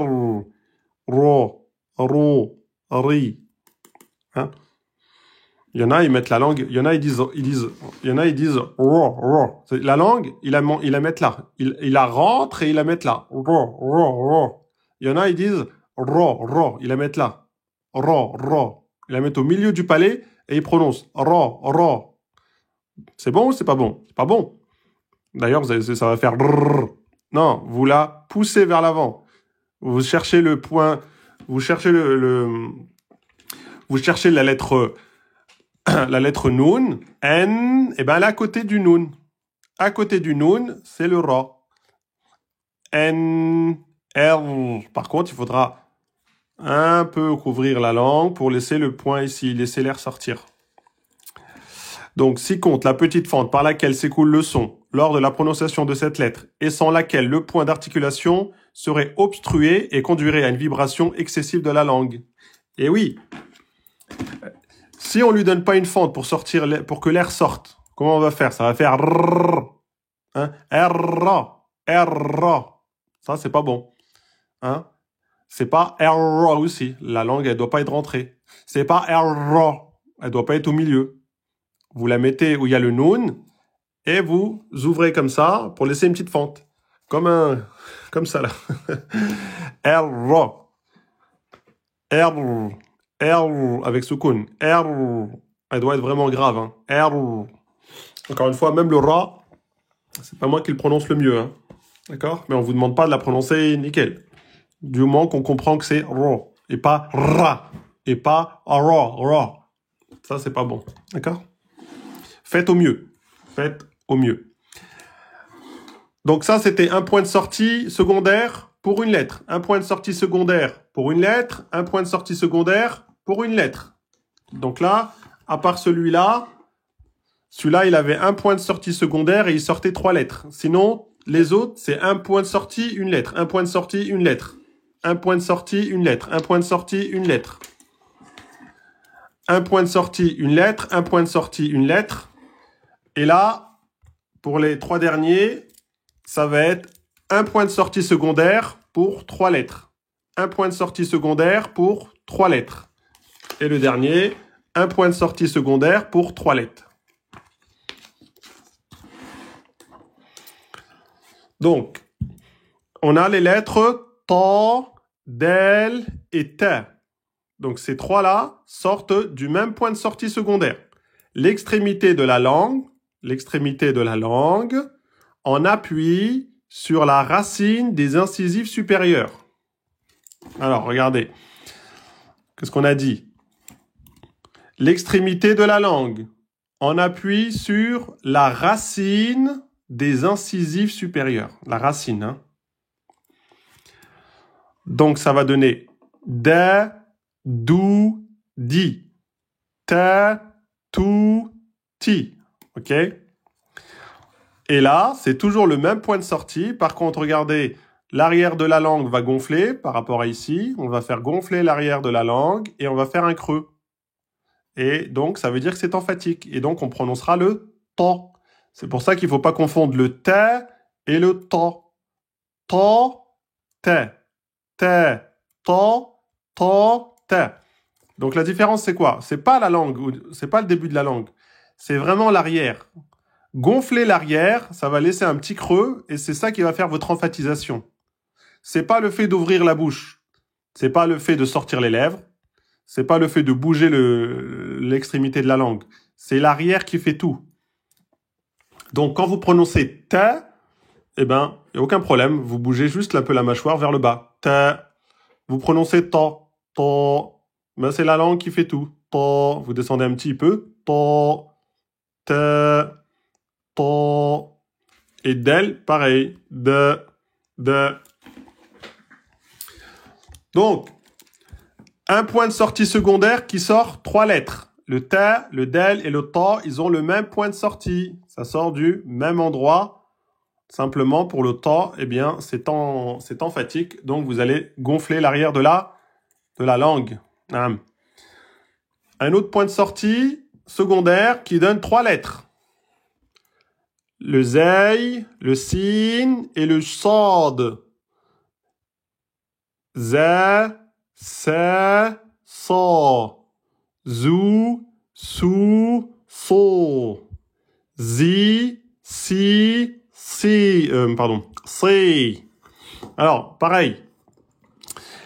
Ro. Ro. Ri. Hein? Il y en a, ils mettent la langue, il y en a, ils disent ro, ro. La langue, ils la mettent là. Ils la rentrent et ils la mettent là. Ro, ro, ro. Il y en a, ils disent ro, ro. Ils la mettent là. Ro, ro. Ils la mettent au milieu du palais et ils prononcent ro, ro. C'est bon ou c'est pas bon? C'est pas bon. D'ailleurs, ça va faire brrr. Non, vous la poussez vers l'avant. Vous cherchez le point, vous cherchez vous cherchez la lettre Noun, N, et ben elle est à côté du Noun. À côté du Noun, c'est le Ra. N, R. Par contre, il faudra un peu couvrir la langue pour laisser le point ici, laisser l'air sortir. Donc, si compte la petite fente par laquelle s'écoule le son lors de la prononciation de cette lettre et sans laquelle le point d'articulation serait obstrué et conduirait à une vibration excessive de la langue. Et oui, si on lui donne pas une fente pour que l'air sorte, comment on va faire? Ça va faire rrr, hein? R, R. Ça, c'est pas bon. Hein? C'est pas R aussi. La langue, elle doit pas être rentrée. C'est pas R. Elle doit pas être au milieu. Vous la mettez où il y a le noun et vous ouvrez comme ça pour laisser une petite fente. Comme ça, là. R. R. R avec soukoun. R. Elle doit être vraiment grave. Hein. R. Encore une fois, même le Ra, c'est pas moi qui le prononce le mieux. Hein. D'accord? Mais on vous demande pas de la prononcer nickel. Du moment qu'on comprend que c'est Ra. Et pas Ra. Et pas Ra. Ra. Ça, c'est pas bon. D'accord? Faites au mieux. Faites au mieux. Donc ça, c'était un point de sortie secondaire pour une lettre. Un point de sortie secondaire pour une lettre. Un point de sortie secondaire pour une lettre. Donc là, à part celui-là, il avait un point de sortie secondaire et il sortait 3 lettres. Sinon, les autres, c'est un point de sortie, une lettre. Un point de sortie, une lettre. Un point de sortie, une lettre. Un point de sortie, une lettre. Un point de sortie, une lettre. Un point de sortie, une lettre. Et là, pour les 3 derniers, ça va être un point de sortie secondaire pour 3 lettres. Un point de sortie secondaire pour 3 lettres. Et le dernier, un point de sortie secondaire pour 3 lettres. Donc, on a les lettres ta, del et te. Donc, ces trois-là sortent du même point de sortie secondaire. L'extrémité de la langue, en appuie sur la racine des incisives supérieures. Alors, regardez. Qu'est-ce qu'on a dit? L'extrémité de la langue, en appuie sur la racine des incisives supérieures. La racine, hein. Donc, ça va donner de, du, di, te, tu, ti. OK? Et là, c'est toujours le même point de sortie. Par contre, regardez, l'arrière de la langue va gonfler par rapport à ici. On va faire gonfler l'arrière de la langue et on va faire un creux. Et donc, ça veut dire que c'est emphatique. Et donc, on prononcera le ta. C'est pour ça qu'il ne faut pas confondre le te et le ta. Ta, te. Te, ta, ta, te. Donc, la différence, c'est quoi? C'est pas la langue, c'est pas le début de la langue. C'est vraiment l'arrière. Gonfler l'arrière, ça va laisser un petit creux et c'est ça qui va faire votre emphatisation. C'est pas le fait d'ouvrir la bouche. C'est pas le fait de sortir les lèvres. C'est pas le fait de bouger l'extrémité de la langue. C'est l'arrière qui fait tout. Donc, quand vous prononcez te, eh ben, il n'y a aucun problème. Vous bougez juste un peu la mâchoire vers le bas. Te. Vous prononcez ta, ta. Ben, c'est la langue qui fait tout. Ta. Vous descendez un petit peu. Ta, te, ta. Et del, pareil. De. Donc, un point de sortie secondaire qui sort 3 lettres. Le te, le del et le ta, ils ont le même point de sortie. Ça sort du même endroit. Simplement, pour le ta, eh bien, c'est emphatique. Donc, vous allez gonfler l'arrière de la langue. Un autre point de sortie secondaire qui donne 3 lettres. Le zei, le sin et le sad. Ze, se, sa. Zu, su, so. Zi, si, si. Si. Alors, pareil.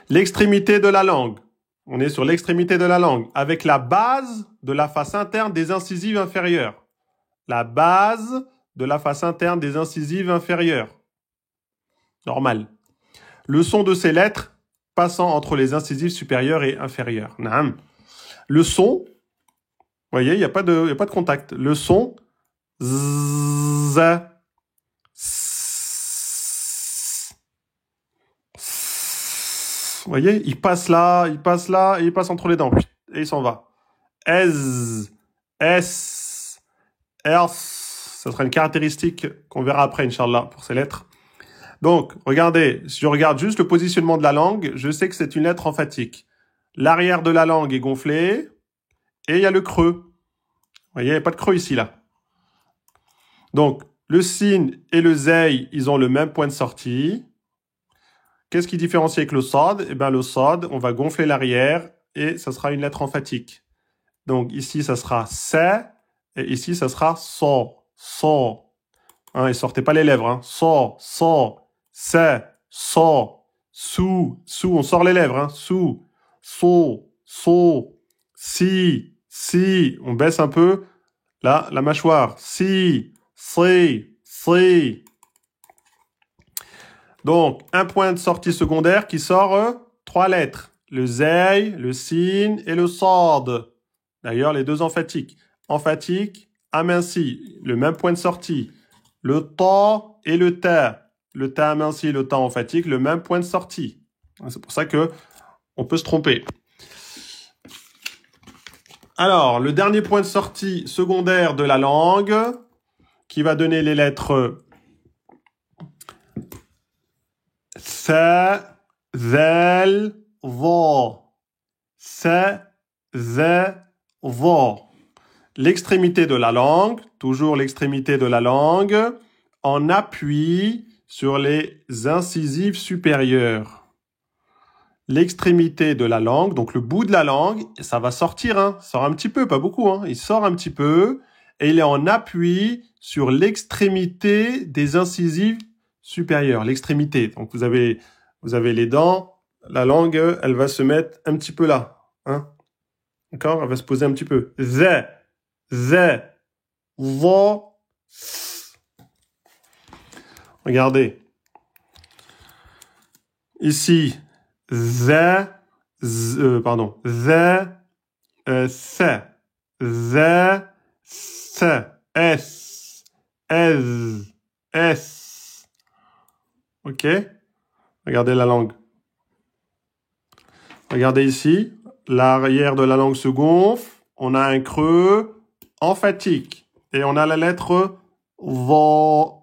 L'extrémité de la langue. On est sur l'extrémité de la langue avec la base de la face interne des incisives inférieures. La base de la face interne des incisives inférieures. Normal. Le son de ces lettres passant entre les incisives supérieures et inférieures. Naam. Le son, vous voyez, il n'y a pas de contact. Le son, z, vous voyez, il passe là, et il passe entre les dents. Et il s'en va. Ez, S, ers. Ça sera une caractéristique qu'on verra après, Inch'Allah, pour ces lettres. Donc, regardez, si je regarde juste le positionnement de la langue, je sais que c'est une lettre emphatique. L'arrière de la langue est gonflé, et il y a le creux. Vous voyez, il n'y a pas de creux ici, là. Donc, le sin et le zei, ils ont le même point de sortie. Qu'est-ce qui différencie avec le sad? Eh bien, le sad, on va gonfler l'arrière et ça sera une lettre emphatique. Donc, ici, ça sera se et ici, ça sera so. So. Hein, et sortez pas les lèvres. Hein. So, so, se, so, sou, sou. On sort les lèvres. Hein. Sou, so, so, si, si. On baisse un peu là, la mâchoire. Si, si. Donc, un point de sortie secondaire qui sort 3 lettres. Le zei, le sin et le sad. D'ailleurs, les deux emphatiques. Emphatique, aminci, le même point de sortie. Le ta et le ta. Le ta aminci et le ta emphatique, le même point de sortie. C'est pour ça que on peut se tromper. Alors, le dernier point de sortie secondaire de la langue, qui va donner les lettres se, zel, vo. Se, ze, vo. L'extrémité de la langue, toujours l'extrémité de la langue, en appuie sur les incisives supérieures. l'extrémité de la langue, donc le bout de la langue, ça va sortir, hein, sort un petit peu, pas beaucoup, hein, il sort un petit peu, et il est en appui sur l'extrémité des incisives supérieures, l'extrémité. Donc vous avez les dents, la langue, elle va se mettre un petit peu là, hein, d'accord, elle va se poser un petit peu. Z, vo, regardez. Ici, pardon, s, s. Ok? Regardez la langue. Regardez ici, l'arrière de la langue se gonfle, on a un creux emphatique et on a la lettre vo.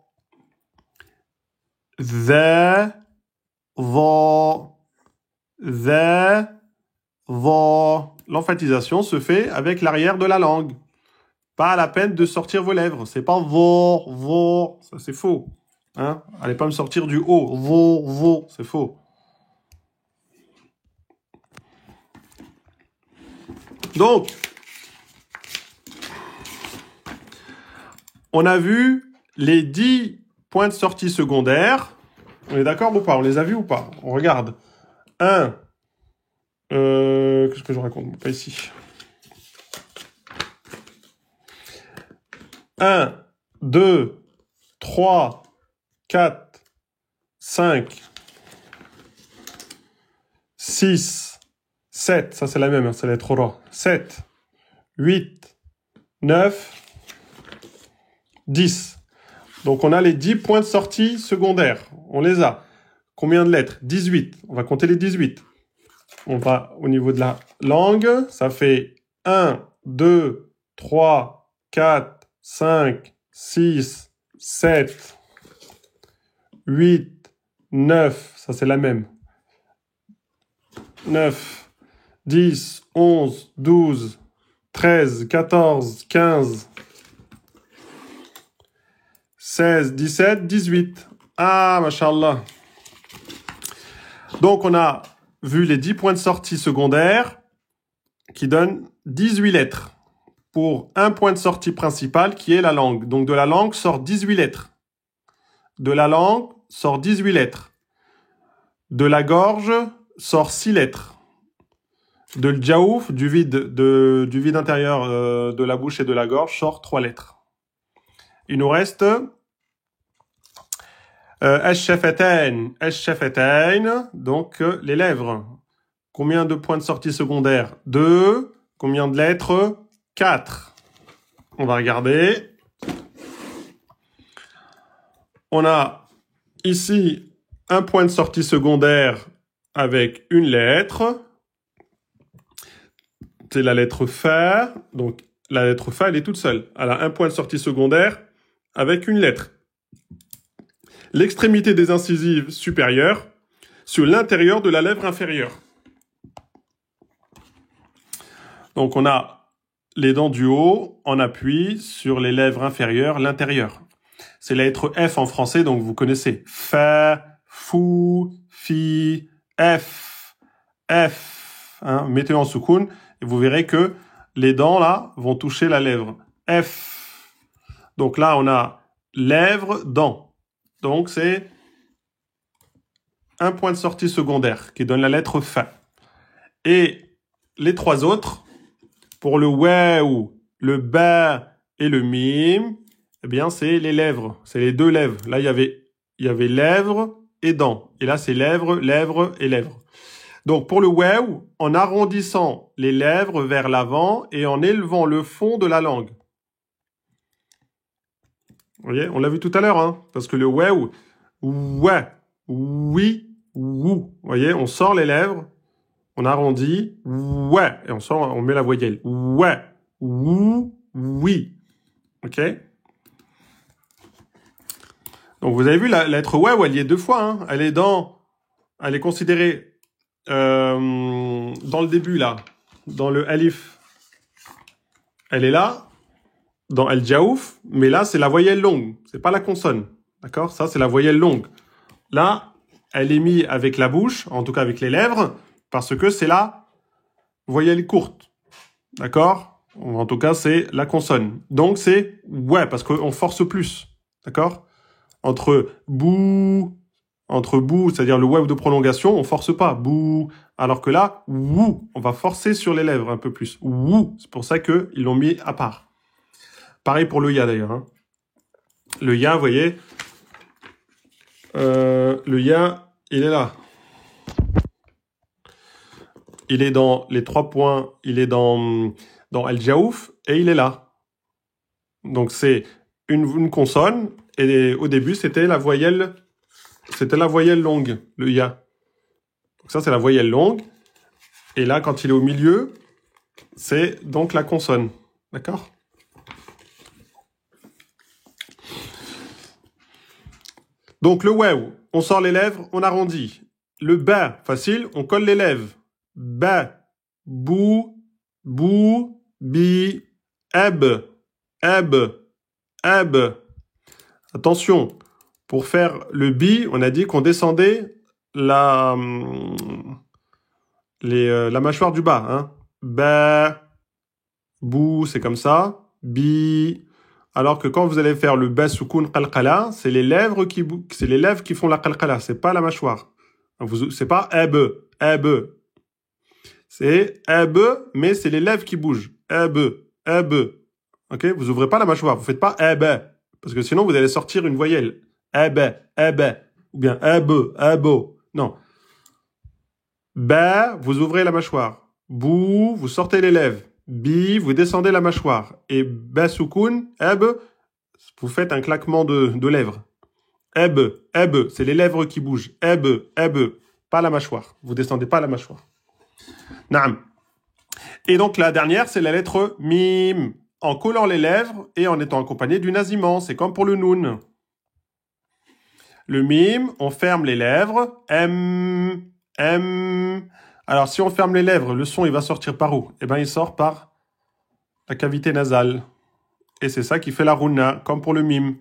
Vo. L'emphatisation se fait avec l'arrière de la langue. Pas la peine de sortir vos lèvres. C'est pas vo. Ça, c'est faux. Hein? Allez pas me sortir du haut. Vo. C'est faux. Donc, on a vu les 10 points de sortie secondaires. On est d'accord ou pas? On les a vus ou pas? On regarde. 1. Qu'est-ce que je raconte? Pas ici. 1, 2, 3, 4, 5, 6, 7. Ça, c'est la même, hein, c'est la lettre Ra. 7, 8, 9, 10. Donc, on a les 10 points de sortie secondaires. On les a. Combien de lettres? 18. On va compter les 18. On va au niveau de la langue. Ça fait 1, 2, 3, 4, 5, 6, 7, 8, 9. Ça, c'est la même. 9, 10, 11, 12, 13, 14, 15, 16, 17, 18. Ah, mashallah. Donc, on a vu les 10 points de sortie secondaires qui donnent 18 lettres pour un point de sortie principal qui est la langue. Donc, de la langue sort 18 lettres. De la langue sort 18 lettres. De la gorge sort 6 lettres. De l'jaouf, du vide intérieur de la bouche et de la gorge, sort 3 lettres. Il nous reste Ash-shafatayn, donc les lèvres. Combien de points de sortie secondaires? 2. Combien de lettres? 4. On va regarder. On a ici un point de sortie secondaire avec une lettre. C'est la lettre Fa. Donc la lettre Fa, elle est toute seule. Elle a un point de sortie secondaire avec une lettre. L'extrémité des incisives supérieures sur l'intérieur de la lèvre inférieure. Donc, on a les dents du haut en appui sur les lèvres inférieures, l'intérieur. C'est la lettre F en français, donc vous connaissez. Fa, fou, fi, F. Hein, mettez en soukoun et vous verrez que les dents, là, vont toucher la lèvre. F. Donc là, on a lèvre, dents. Donc, c'est un point de sortie secondaire qui donne la lettre Fa. Et les 3 autres, pour le Waou, le Ba et le Mim, eh bien, c'est les lèvres. C'est les 2 lèvres. Là, il y avait lèvres et dents. Et là, c'est lèvres et lèvres. Donc, pour le Waou, en arrondissant les lèvres vers l'avant et en élevant le fond de la langue. Vous voyez, on l'a vu tout à l'heure, hein, parce que le Waou, ouais, oui, wou. Vous voyez, on sort les lèvres, on arrondit, ouais, et on met la voyelle. Ouais, wou, oui. Ok? Donc, vous avez vu, la lettre ouais, elle y est 2 fois, hein. Elle est considérée dans le début, là, dans le alif. Elle est là. Dans El Jaouf, mais là, c'est la voyelle longue. C'est pas la consonne. D'accord? Ça, c'est la voyelle longue. Là, elle est mise avec la bouche, en tout cas avec les lèvres, Parce que c'est la voyelle courte. D'accord? En tout cas, c'est la consonne. Donc, c'est ouais, parce qu'on force plus. D'accord? Entre bou, c'est-à-dire le ouais de prolongation, on force pas. Bou. Alors que là, wou, on va forcer sur les lèvres un peu plus. Wou. C'est pour ça qu'ils l'ont mis à part. Pareil pour le ya d'ailleurs. Hein. Le ya, vous voyez, le ya, il est là. Il est dans les 3 points, il est dans Al-Jaouf et il est là. Donc c'est une consonne et au début c'était la voyelle longue, le ya. Donc ça c'est la voyelle longue et là quand il est au milieu, c'est donc la consonne. D'accord? Donc le waouh, on sort les lèvres, on arrondit. Le ba, facile, on colle les lèvres. Ba, bou, bi, eb, eb, eb. Attention, pour faire le bi, on a dit qu'on descendait la mâchoire du bas. Hein. Ba, bou, c'est comme ça. Bi. Alors que quand vous allez faire le ba soukoun qalqala, c'est les lèvres qui font la qalqala, c'est pas la mâchoire. C'est pas eb, eb. C'est eb, mais c'est les lèvres qui bougent. Eb, eb. OK? Vous ouvrez pas la mâchoire, vous faites pas eb, parce que sinon vous allez sortir une voyelle. Eb, eb, ou bien eb, ebo. Non. Ba, vous ouvrez la mâchoire. Bou, vous sortez les lèvres. Bi, vous descendez la mâchoire. Et ba soukoun, eb, vous faites un claquement de lèvres. Eb, eb, c'est les lèvres qui bougent. Eb, eb, pas la mâchoire. Vous descendez pas la mâchoire. Naam. Et donc la dernière, c'est la lettre mim. En collant les lèvres et en étant accompagné du nasimant. C'est comme pour le noun. Le mim, on ferme les lèvres. M, M. Alors, si on ferme les lèvres, le son, il va sortir par où? Eh bien, il sort par la cavité nasale. Et c'est ça qui fait la rouna, comme pour le mime.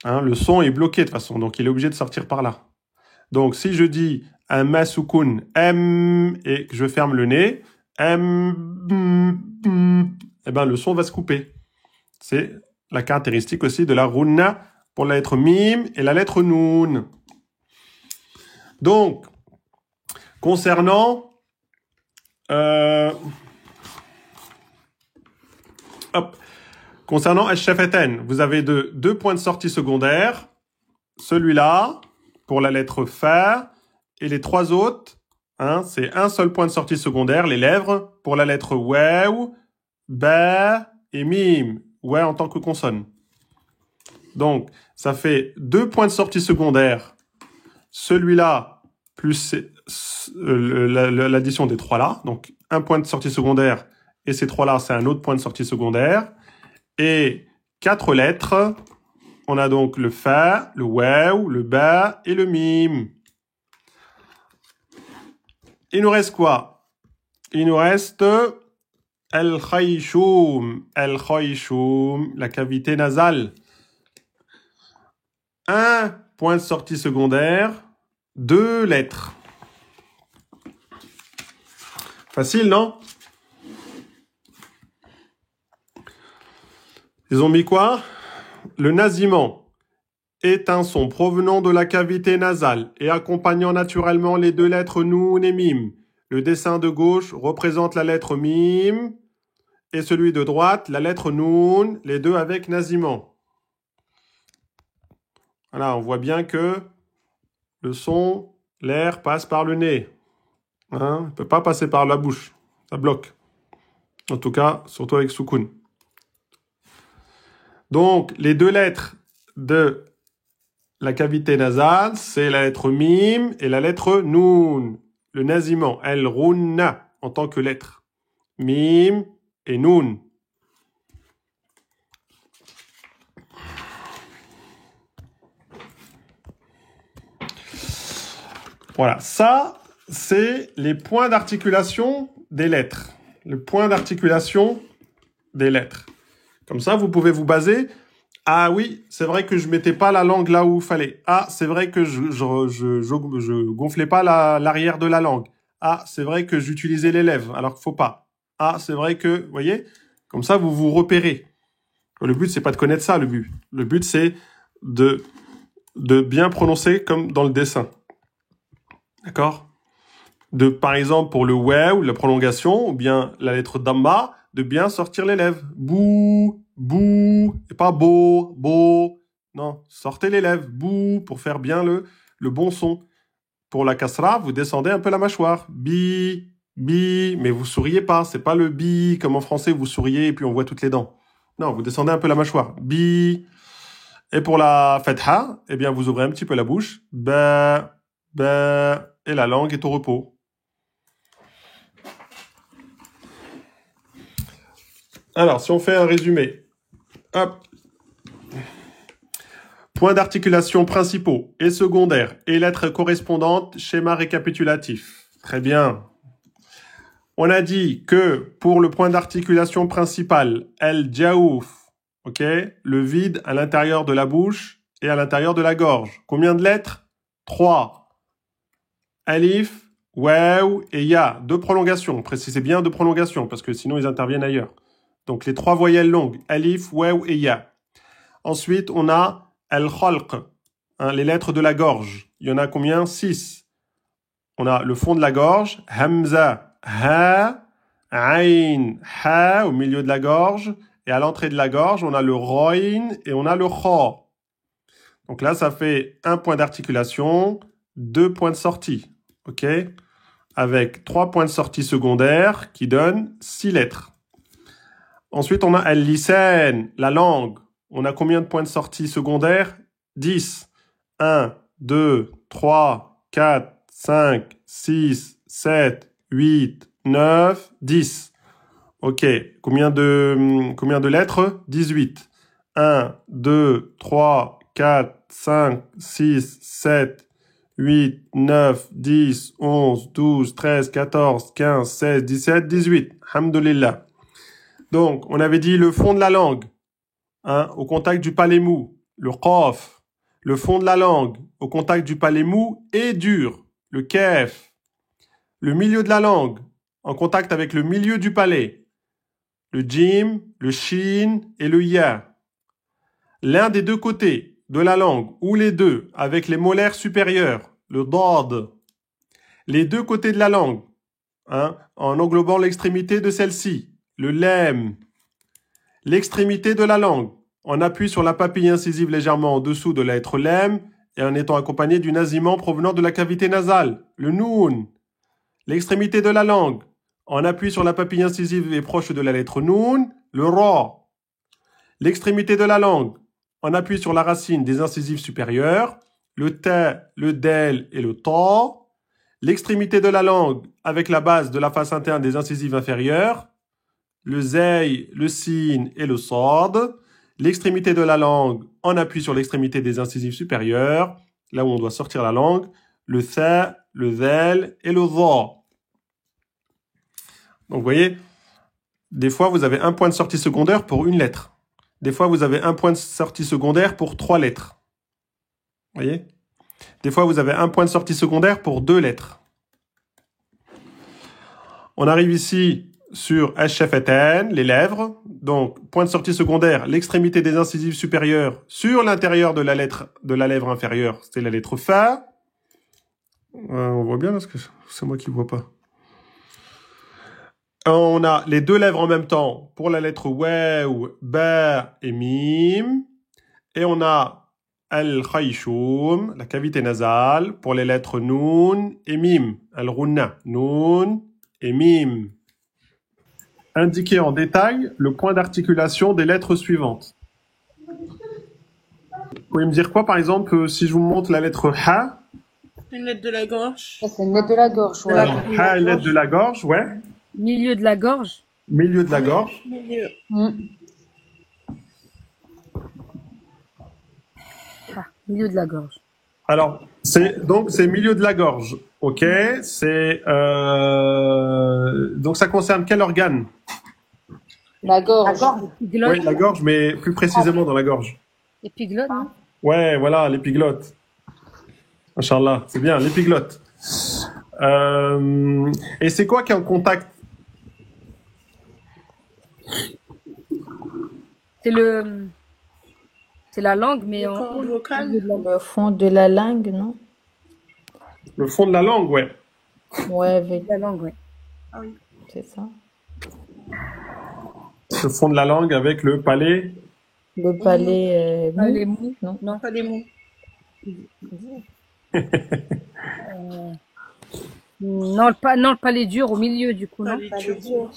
Hein, le son est bloqué de toute façon, donc il est obligé de sortir par là. Donc, si je dis un masoukoun M et que je ferme le nez, M, eh bien, le son va se couper. C'est la caractéristique aussi de la rouna pour la lettre mime et la lettre noun. Donc, concernant concernant Al-Shafatan, vous avez deux points de sortie secondaires. Celui-là, pour la lettre Fa, et les 3 autres, hein, c'est un seul point de sortie secondaire, les lèvres, pour la lettre Waw, Ba et Mim. Ouais en tant que consonne. Donc, ça fait 2 points de sortie secondaires. Celui-là, plus l'addition des 3 là. Donc, un point de sortie secondaire et ces 3 là, c'est un autre point de sortie secondaire. Et 4 lettres. On a donc le Fa, le Waw, le Ba et le Mim. Il nous reste quoi? Il nous reste Al-Khayshum. Al-Khayshum, la cavité nasale. Un point de sortie secondaire, 2 lettres. Facile, non? Ils ont mis quoi? Le nasimant est un son provenant de la cavité nasale et accompagnant naturellement les 2 lettres noun et mim. Le dessin de gauche représente la lettre mim et celui de droite la lettre noun, les 2 avec nasimant. Voilà, on voit bien que le son, l'air passe par le nez. Hein, il ne peut pas passer par la bouche. Ça bloque. En tout cas, surtout avec soukoun. Donc, les 2 lettres de la cavité nasale, c'est la lettre mim et la lettre noun. Le nasimant, el-rouna, en tant que lettre. Mim et noun. Voilà, ça, c'est les points d'articulation des lettres. Le point d'articulation des lettres. Comme ça, vous pouvez vous baser. Ah oui, c'est vrai que je mettais pas la langue là où il fallait. Ah, c'est vrai que je gonflais pas l'arrière de la langue. Ah, c'est vrai que j'utilisais les lèvres, alors qu'il faut pas. Ah, c'est vrai que, vous voyez, comme ça, vous vous repérez. Le but, c'est pas de connaître ça, le but. Le but, c'est de bien prononcer comme dans le dessin. D'accord? Par exemple, pour le ou la prolongation, ou bien la lettre damma, de bien sortir les lèvres. Bou, bou, et pas beau, beau. Non, sortez les lèvres. Bou, pour faire bien le bon son. Pour la kasra, vous descendez un peu la mâchoire. Bi, mais vous souriez pas. C'est pas le bi, comme en français, vous souriez et puis on voit toutes les dents. Non, vous descendez un peu la mâchoire. Bi. Et pour la fatha, eh bien, vous ouvrez un petit peu la bouche. Ba, et la langue est au repos. Alors, si on fait un résumé. Hop. Points d'articulation principaux et secondaires et lettres correspondantes, schéma récapitulatif. Très bien. On a dit que pour le point d'articulation principal, el-jaouf, ok, le vide à l'intérieur de la bouche et à l'intérieur de la gorge. Combien de lettres? 3. Alif, waw et ya. 2 prolongations. Précisez bien 2 prolongations parce que sinon ils interviennent ailleurs. Donc les 3 voyelles longues, alif, waw et ya. Ensuite, on a al-khalq, hein, les lettres de la gorge. Il y en a combien? 6. On a le fond de la gorge, hamza, ha, ayn, ha, au milieu de la gorge. Et à l'entrée de la gorge, on a le roin et on a le kha. Donc là, ça fait 1 point d'articulation, 2 points de sortie. OK? Avec 3 points de sortie secondaires qui donnent 6 lettres. Ensuite, on a al-lisan, la langue. On a combien de points de sortie secondaires? 10. 1, 2, 3, 4, 5, 6, 7, 8, 9, 10. OK. Combien de lettres? 18. 1, 2, 3, 4, 5, 6, 7, 8, 9, 10, 11, 12, 13, 14, 15, 16, 17, 18. Alhamdulillah. Donc, on avait dit le fond de la langue. Hein, au contact du palais mou, le qaf, le fond de la langue, au contact du palais mou et dur, le kef, le milieu de la langue, en contact avec le milieu du palais, le jim, le shin et le ya. L'un des deux côtés de la langue, ou les deux, avec les molaires supérieurs, le dad. Les deux côtés de la langue, hein, en englobant l'extrémité de celle-ci, le lem. L'extrémité de la langue, on appuie sur la papille incisive légèrement en dessous de la lettre lem et en étant accompagné du nasillement provenant de la cavité nasale, le noun. L'extrémité de la langue, on appuie sur la papille incisive et proche de la lettre noun, le ra. L'extrémité de la langue, on appuie sur la racine des incisives supérieures, le ta, le del et le ta. L'extrémité de la langue avec la base de la face interne des incisives inférieures, le zay, le sin et le sad. L'extrémité de la langue, on appuie sur l'extrémité des incisives supérieures, là où on doit sortir la langue, le tha, le zel et le dha. Donc vous voyez, des fois vous avez 1 point de sortie secondaire pour 1 lettre. Des fois vous avez 1 point de sortie secondaire pour 3 lettres. Vous voyez? Des fois vous avez 1 point de sortie secondaire pour 2 lettres. On arrive ici sur H-F-N, les lèvres. Donc, point de sortie secondaire, l'extrémité des incisives supérieures sur l'intérieur de la lèvre inférieure, c'est la lettre Fa. On voit bien parce que c'est moi qui ne vois pas. On a les 2 lèvres en même temps pour la lettre Waw, Ba et Mim. Et on a Al-Khayshum, la cavité nasale, pour les lettres Noun et Mim. Al-Runna, Noun et Mim. Indiquez en détail le point d'articulation des lettres suivantes. Vous pouvez me dire quoi, par exemple, si je vous montre la lettre Ha? Une lettre de la gorge. C'est une lettre de la gorge, ouais. Alors, Ha, lettre de la gorge, ouais. Milieu de la gorge. Milieu de la gorge. Milieu. Ah, milieu de la gorge. Alors, c'est milieu de la gorge, ok. C'est donc ça concerne quel organe? La gorge. Oui, la gorge, mais plus précisément dans la gorge. Épiglotte, non? Ouais, voilà, l'épiglotte. Inch'Allah, c'est bien, l'épiglotte. Et c'est quoi qui est en contact? C'est c'est la langue, mais Le en corps haut. vocal. Le fond de la langue, non? Le fond de la langue, ouais. Ouais, avec, La langue, oui. Ah oui. c'est ça. Le fond de la langue avec le palais. Le palais Pas mou, les mous. non? Non. Pas les mots. Non, le palais dur au milieu, du coup, Pas non? les durs.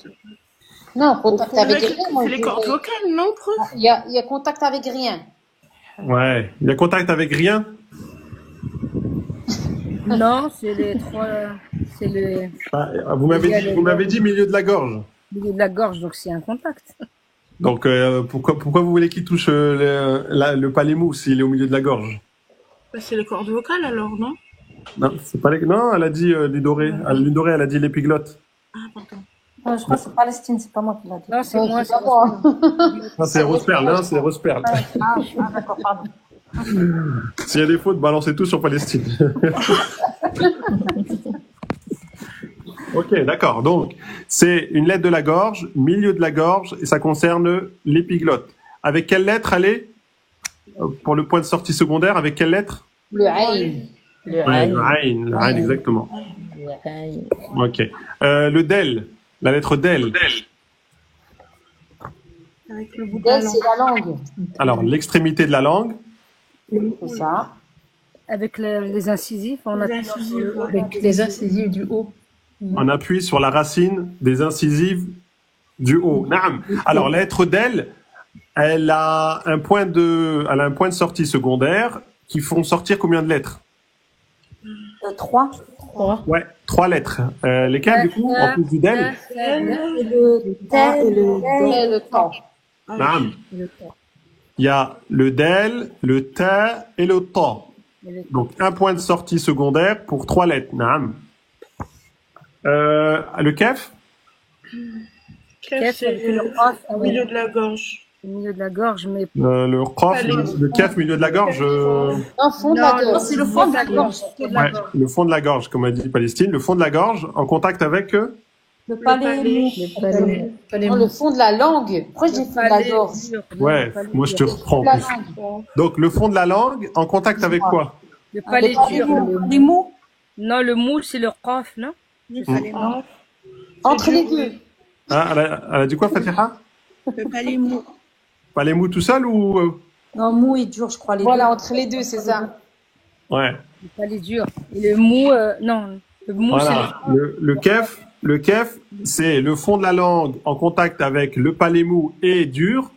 Non, contact avec rien, moi C'est je les cordes dirais. vocales, non, prof? Il y a contact avec rien. Ouais. Il y a contact avec rien. Non, c'est les trois. C'est le Ah, vous m'avez dit milieu de la gorge. milieu de la gorge, donc c'est un contact. Donc pourquoi vous voulez qu'il touche le palais mou s'il est au milieu de la gorge? Bah, c'est les cordes vocales, alors, non? Non, c'est pas les... Non, elle a dit les dorés. Les dorés, elle a dit l'épiglotte. Ah, pardon. Non, je crois que c'est Palestine, c'est pas moi qui l'a dit. Non, c'est Ouais, moi, c'est pas moi. Ah, c'est Rose Perle, hein, c'est Rose Perle. d'accord, pardon. S'il y a des fautes, balancez tout sur Palestine. Ok, d'accord. Donc, c'est une lettre de la gorge, milieu de la gorge, et ça concerne l'épiglotte. Avec quelle lettre elle est? Pour le point de sortie secondaire, avec quelle lettre? Le aïn. Le Ouais, aïe, le aïn, le aïn, exactement. le aïe. Ok. Le del, la lettre del. Avec le bout de la Del, langue. c'est la langue. Alors, l'extrémité de la langue, C'est ça. Avec les incisifs, on a Les incisives, le- ouais. Avec les incisives du haut. on appuie sur la racine des incisives du haut. Naam. Alors, la lettre del, elle a un point de sortie secondaire qui font sortir combien de lettres? 3. 3. Ouais, 3 lettres. Lesquelles, du coup, en plus du del? Le T et le Le temps. Naam. Il y a le del, le ta et le ta. Donc, un point de sortie secondaire pour 3 lettres. Naam. Le kef? Kef, c'est avec le off, au milieu de la gorge. au milieu de la gorge, mais Le qaf, le kef, milieu de la gorge. Un fond de la non, gorge. c'est le fond de la gorge. Ouais, le fond de la gorge, comme a dit Palestine. Le fond de la gorge, en contact avec Le palais. Palais Non, mou. le fond de la langue. Pourquoi j'ai fait de la gorge? Ouais, moi je te reprends. La langue. Donc, le fond de la langue, en contact avec quoi? Le palais palais dur. mou. Les mots? Non, le mou, c'est le qaf, non? Le palais mou. Entre les deux. Hein, elle a dit quoi, Fatiha? Le palais mou. Pas les mous tout seul ou Non, mou et dur, je crois. Voilà, entre les deux, c'est ça. Ouais. Le palais dur. Et le mou, non. Le mou, Voilà. Le kef, c'est le fond de la langue en contact avec le palais mou et dur.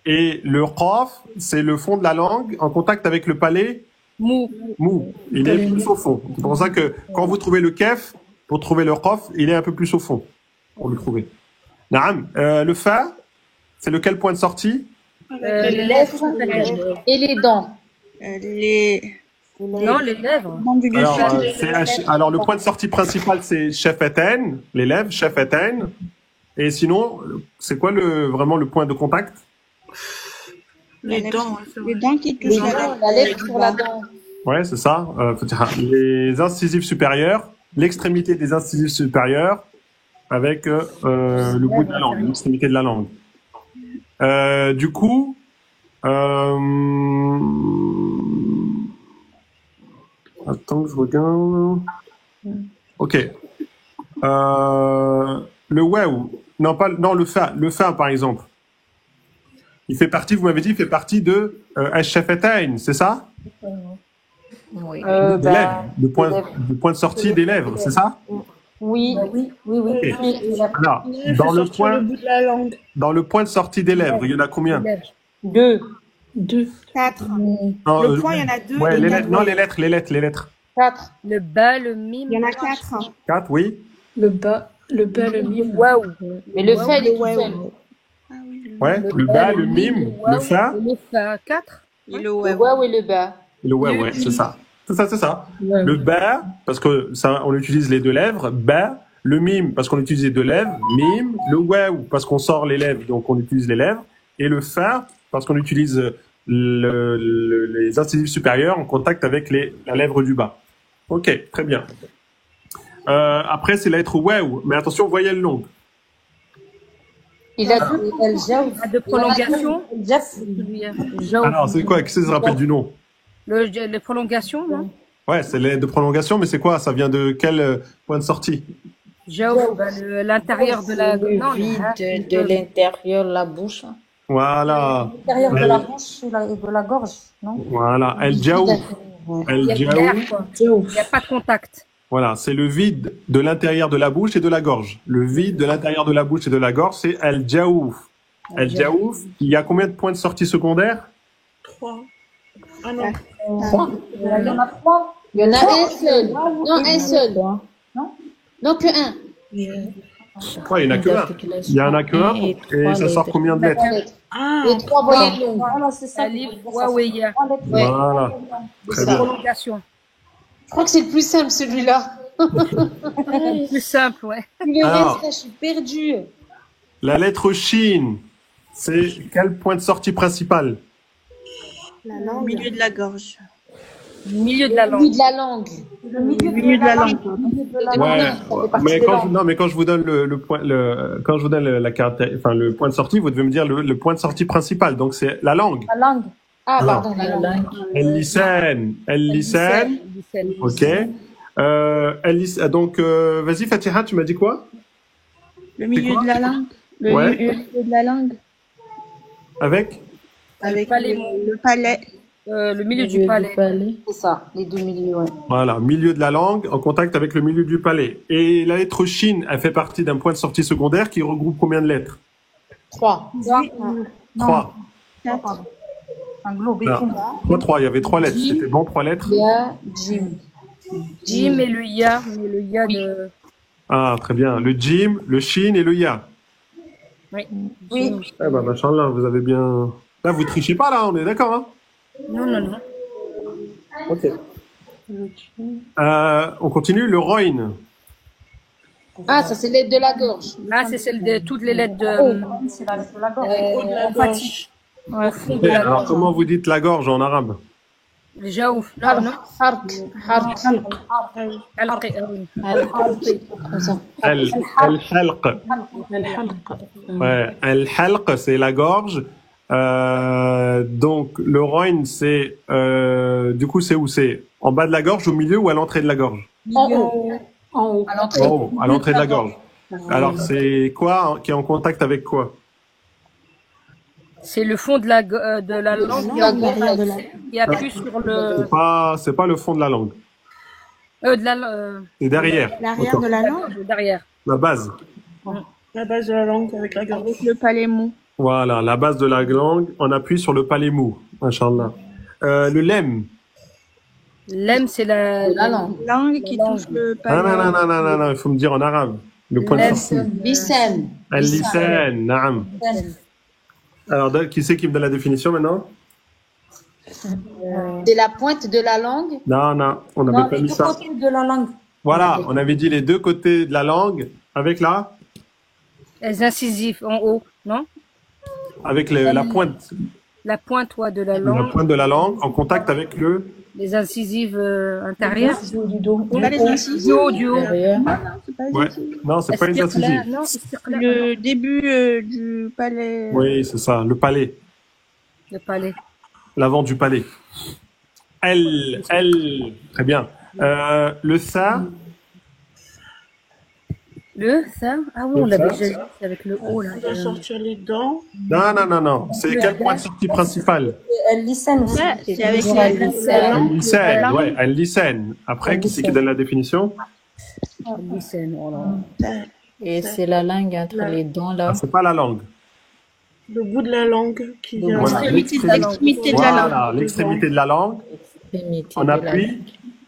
Et le qaf, c'est le fond de la langue en contact avec le palais c'est mou. mou. Il est plus au fond. C'est pour ça que quand vous trouvez le kef, pour trouver le qaf, il est un peu plus au fond. Pour le trouver. Naam. Le fa, c'est lequel point de sortie? Les lèvres. Et les dents. Non, les lèvres. Alors, le point de sortie principal, c'est Shafatan, les lèvres, Shafatan. Et sinon, c'est quoi vraiment le point de contact? Les dents. Les dents qui touchent Les la dents, la lèvre sur la dent. Ouais, c'est ça. Fatiha. Les incisives supérieures, l'extrémité des incisives supérieures avec le bout de la langue, l'extrémité de la langue. Du coup, attends, je regarde. Ok. Le waouh. Non, pas, non, le fa. Le fa, par exemple. Il fait partie, vous m'avez dit, il fait partie de Ash-Shafatain, c'est ça? Oui. Des lèvres. Le point de sortie des lèvres, c'est ça? Oui. Ok. Alors, dans le Sur le bout de la langue. dans le point de sortie des lèvres, il y en a combien? Les lèvres. Deux. 2. 4. Non, Le point, il y en a 2. Ouais, les lettres, non, les lettres. Quatre. Le bas, le mime. Il y en a 4. 4, oui. Le bas, le mime. Waouh. Mais le fait, il est tout Ouais, seul. Ah oui. Ouais, le bas, le mime, le fa, Le fa, 4. Et le Le ouais. waouh et le bas. et le ouais, c'est ça. C'est ça. Le bas, parce que ça, on utilise les deux lèvres, bas. Le mime, parce qu'on utilise les deux lèvres, mime. Le waouh, parce qu'on sort les lèvres, donc on utilise les lèvres. Et le fa, parce qu'on utilise les incisives supérieures en contact avec la lèvre du bas. Ok, très bien. Après, c'est la lettre waouh. Mais attention, voyelle longue. Il a dit El Jaouf. Pas de prolongation. Jaf. Alors, c'est quoi? Qui se rappelle du nom? Les prolongations, non? Ouais, c'est les de prolongation, mais c'est quoi? Ça vient de quel point de sortie? Jaouf, l'intérieur de la... Le Non, vide hein, de l'intérieur, la bouche. Voilà. L'intérieur de la bouche et de la gorge, non? Voilà. El Jaouf. il El y a de Jaouf. l'air, quoi. Il n'y a pas de contact. Voilà, c'est le vide de l'intérieur de la bouche et de la gorge. Le vide de l'intérieur de la bouche et de la gorge, c'est El Jaouf. El Jaouf, il y a combien de points de sortie secondaires? 3. Ah non. Il y en a trois. Il y en a un seul. Non, un seul. Non? Non, que un. Ouais, il n'y en a que un. Il y en a que un. Et ça sort combien de lettres? Ah, Et trois voyelles longues. Voilà, c'est ça. Alif, Waouéya. Ouais. Voilà. Très bien. Prolongation. Je crois que c'est le plus simple, celui-là. Plus simple, ouais. Le Alors. reste, là, je suis perdue. La lettre Shin, c'est quel point de sortie principal? la langue. Au milieu de la gorge. Du milieu de la Au langue. milieu de la langue. Au milieu de la langue. Ouais. Mais quand je vous donne le point, quand je vous donne la carte, enfin le point de sortie, vous devez me dire le point de sortie principal. Donc c'est la langue. La langue. Ah, pardon, la langue. El lisan. El lisan. Ok. Donc vas-y Fatiha, tu m'as dit quoi? Le milieu quoi de la langue. Le Ouais. milieu de la langue. Avec? Avec palais. le palais. Le milieu du palais. C'est ça, les deux milieux, ouais. Voilà, milieu de la langue en contact avec le milieu du palais. Et la lettre Shin, elle fait partie d'un point de sortie secondaire qui regroupe combien de lettres? 3. 3. 4. Un globe. Quoi 3? Il y avait 3 lettres. Jim. C'était bon 3 lettres? Il y a Jim. Jim et le ya. Mais le ya de... Ah, très bien. Le Jim, le Shin et le Ya. Oui. Oui. Eh ben, machallah, vous avez bien... Là, vous trichez pas, là, on est d'accord, hein? Non, non, non. Ok. On continue, le Roin. Ah, ça, c'est l'aide de la gorge. Là, c'est celle de toutes les lettres de... C'est la lettre de la gorge. emphatique. Ouais, au fond de la Alors, langue. comment vous dites la gorge en arabe? Le jaouf. Là, non. Hark. Hark. Alqi, oui. Comme ça. Al-halq. Ouais, al-halq, c'est la gorge. Donc, le Roin, c'est... du coup, c'est où? C'est en bas de la gorge, au milieu ou à l'entrée de la gorge? En haut. En haut. À l'entrée. En haut, à l'entrée de la gorge. Alors, c'est quoi qui est en contact avec quoi? C'est le fond de la langue qui appuie sur le... C'est pas le fond de la langue. C'est derrière. L'arrière de la langue. Derrière. La base. La base de la langue avec la gorge. Avec le palais mou. Voilà, la base de la langue, on appuie sur le palais mou. Inch'Allah. Le lem. Lem, c'est la langue. Langue qui touche le palais. Non, il faut me dire en arabe. Le point de Lem, sortie. Lisan. Al-lisan, naam. Alors, qui c'est qui me donne la définition maintenant? C'est la pointe de la langue. Non, on Non, n'avait pas les mis deux ça. côtés de la langue. Voilà, on avait dit les deux côtés de la langue avec les incisives en haut, non? avec la pointe. La pointe, ouais, de la La langue. pointe de la langue en contact avec le... Les incisives intérieures. Du dos. Pas les incisives. Du haut, du haut. Derrière. C'est pas les Ouais. incisives. Non, c'est pas une Istiqlal, incisive. non, istiqlal, Le début du palais. Oui, c'est ça, le palais. le palais. L'avant du palais. Très bien. Le ça, Le, ça? Ah oui, on l'avait déjà dit, c'est avec le haut, là. On va sortir les dents. non. C'est quel point de sortie principal? Lisan aussi. Ouais, c'est avec Toujours la Lisan. Al-lisan, ouais, al-lisan. Après, qui c'est qui donne la définition? Lycène, oh là. Et c'est la langue entre les dents là. Ah, c'est pas la langue. Le bout de la langue qui vient. Voilà, L'extrémité de la langue. Voilà, l'extrémité de la langue. L'extrémité On de la appuie. langue.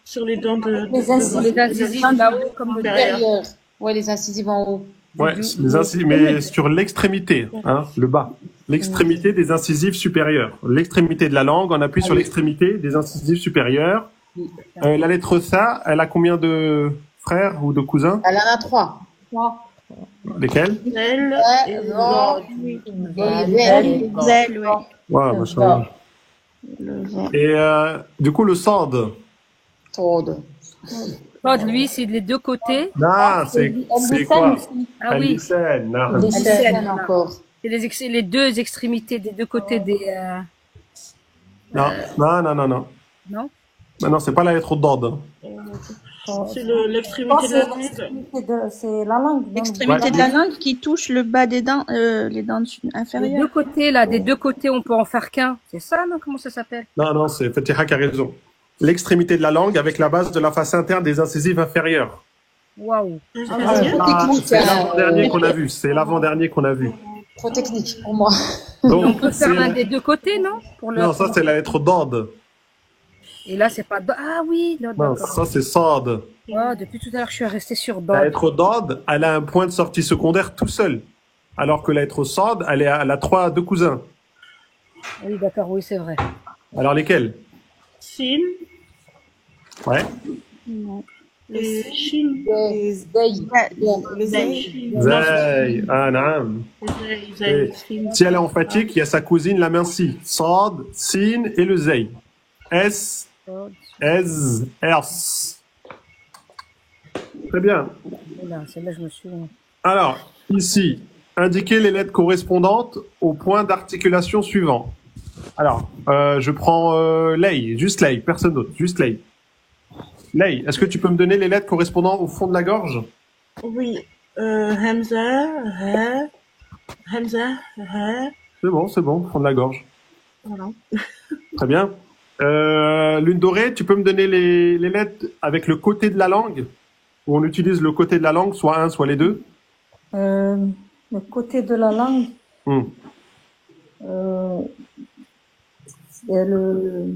Sur les dents de. Les incisives. Les incisives là-haut, comme le derrière. Derrière. Ouais, les incisives en haut. Ouais, les incisives, mais sur l'extrémité, hein, le bas. L'extrémité des incisives supérieures. L'extrémité de la langue, on appuie sur l'extrémité des incisives supérieures. La lettre ça, elle a combien de frères ou de cousins? Elle en a 3. Lesquels? Zèle et Zèle, ouais. Ouais, machin. Le vent. Et du coup, le sord. Tord. Claude, lui, c'est les deux côtés. Non, c'est quoi? Ah oui, Al-lisan, non. Les scènes, scènes voilà. encore. c'est les deux extrémités des deux côtés des. Non, non, non, non, non. Non. Non, non, c'est pas la lettre d'ordre. C'est l'extrémité de la langue. C'est la langue. L'extrémité de la langue qui touche le bas des dents, les dents Les inférieures. deux côtés, là, des deux côtés, on peut en faire qu'un. C'est ça, non? Comment ça s'appelle? Non, non, c'est Fatiha qui a raison. L'extrémité de la langue avec la base de la face interne des incisives inférieures. Waouh. Ah, c'est l'avant-dernier qu'on a vu. C'est l'avant-dernier qu'on a vu. Trop technique pour moi. On Donc, peut faire un des deux côtés, non? Pour le... non, ça c'est la lettre d'ordre. Et là, c'est pas. Ah oui, là, Non, d'accord. ça c'est Sad. Ah, depuis tout à l'heure, je suis restée sur La Dod. lettre d'ordre, elle a un point de sortie secondaire tout seul. Alors que la lettre Sad, elle a deux cousins. Oui, d'accord, oui, c'est vrai. Alors lesquels? Sin Ouais. et Shin. Les Zay. Le Zay. Zay. Ah, naam. Zay. Si elle est emphatique, il y a sa cousine la main si. Sad, Sin et le Zay. S, Ez, Ers. Très bien. Là, celle-là, je me suis. Alors, ici, indiquez les lettres correspondantes au point d'articulation suivant. Alors, je prends Lay, juste Lay, personne d'autre, juste Lay. Lay, est-ce que tu peux me donner les lettres correspondant au fond de la gorge? Oui. Hamza, Ha. Hamza, Ha. C'est bon, fond de la gorge. Voilà. Très bien. Lune dorée, tu peux me donner les lettres avec le côté de la langue? Où on utilise le côté de la langue, soit un, soit les deux? Le côté de la langue, c'est le.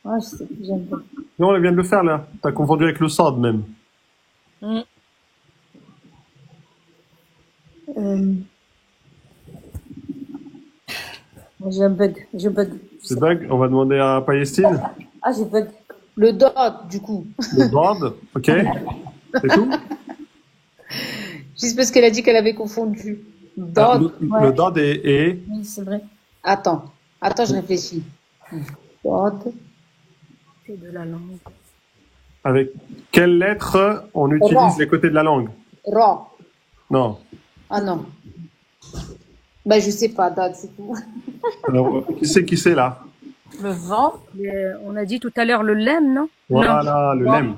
Ah, je sais plus, j'aime pas. Non, on vient de le faire là. T'as confondu avec le Sad même. J'ai un bug, je bug. C'est bug, on va demander à Palestine. Ah, j'ai bug. Le Dod, du coup. Le Dod, ok. C'est tout? Juste parce qu'elle a dit qu'elle avait confondu. Ah, Dod. le Dod est... Oui, c'est vrai. Attends, je réfléchis. Dod. C'est de la langue. Avec quelle lettre on utilise Ra. les côtés de la langue? Ra. Non. Ah non. Bah, je sais pas, Dod, c'est tout. Alors, qui c'est là? Le vent. On a dit tout à l'heure le lemme, non? Voilà, le lemme.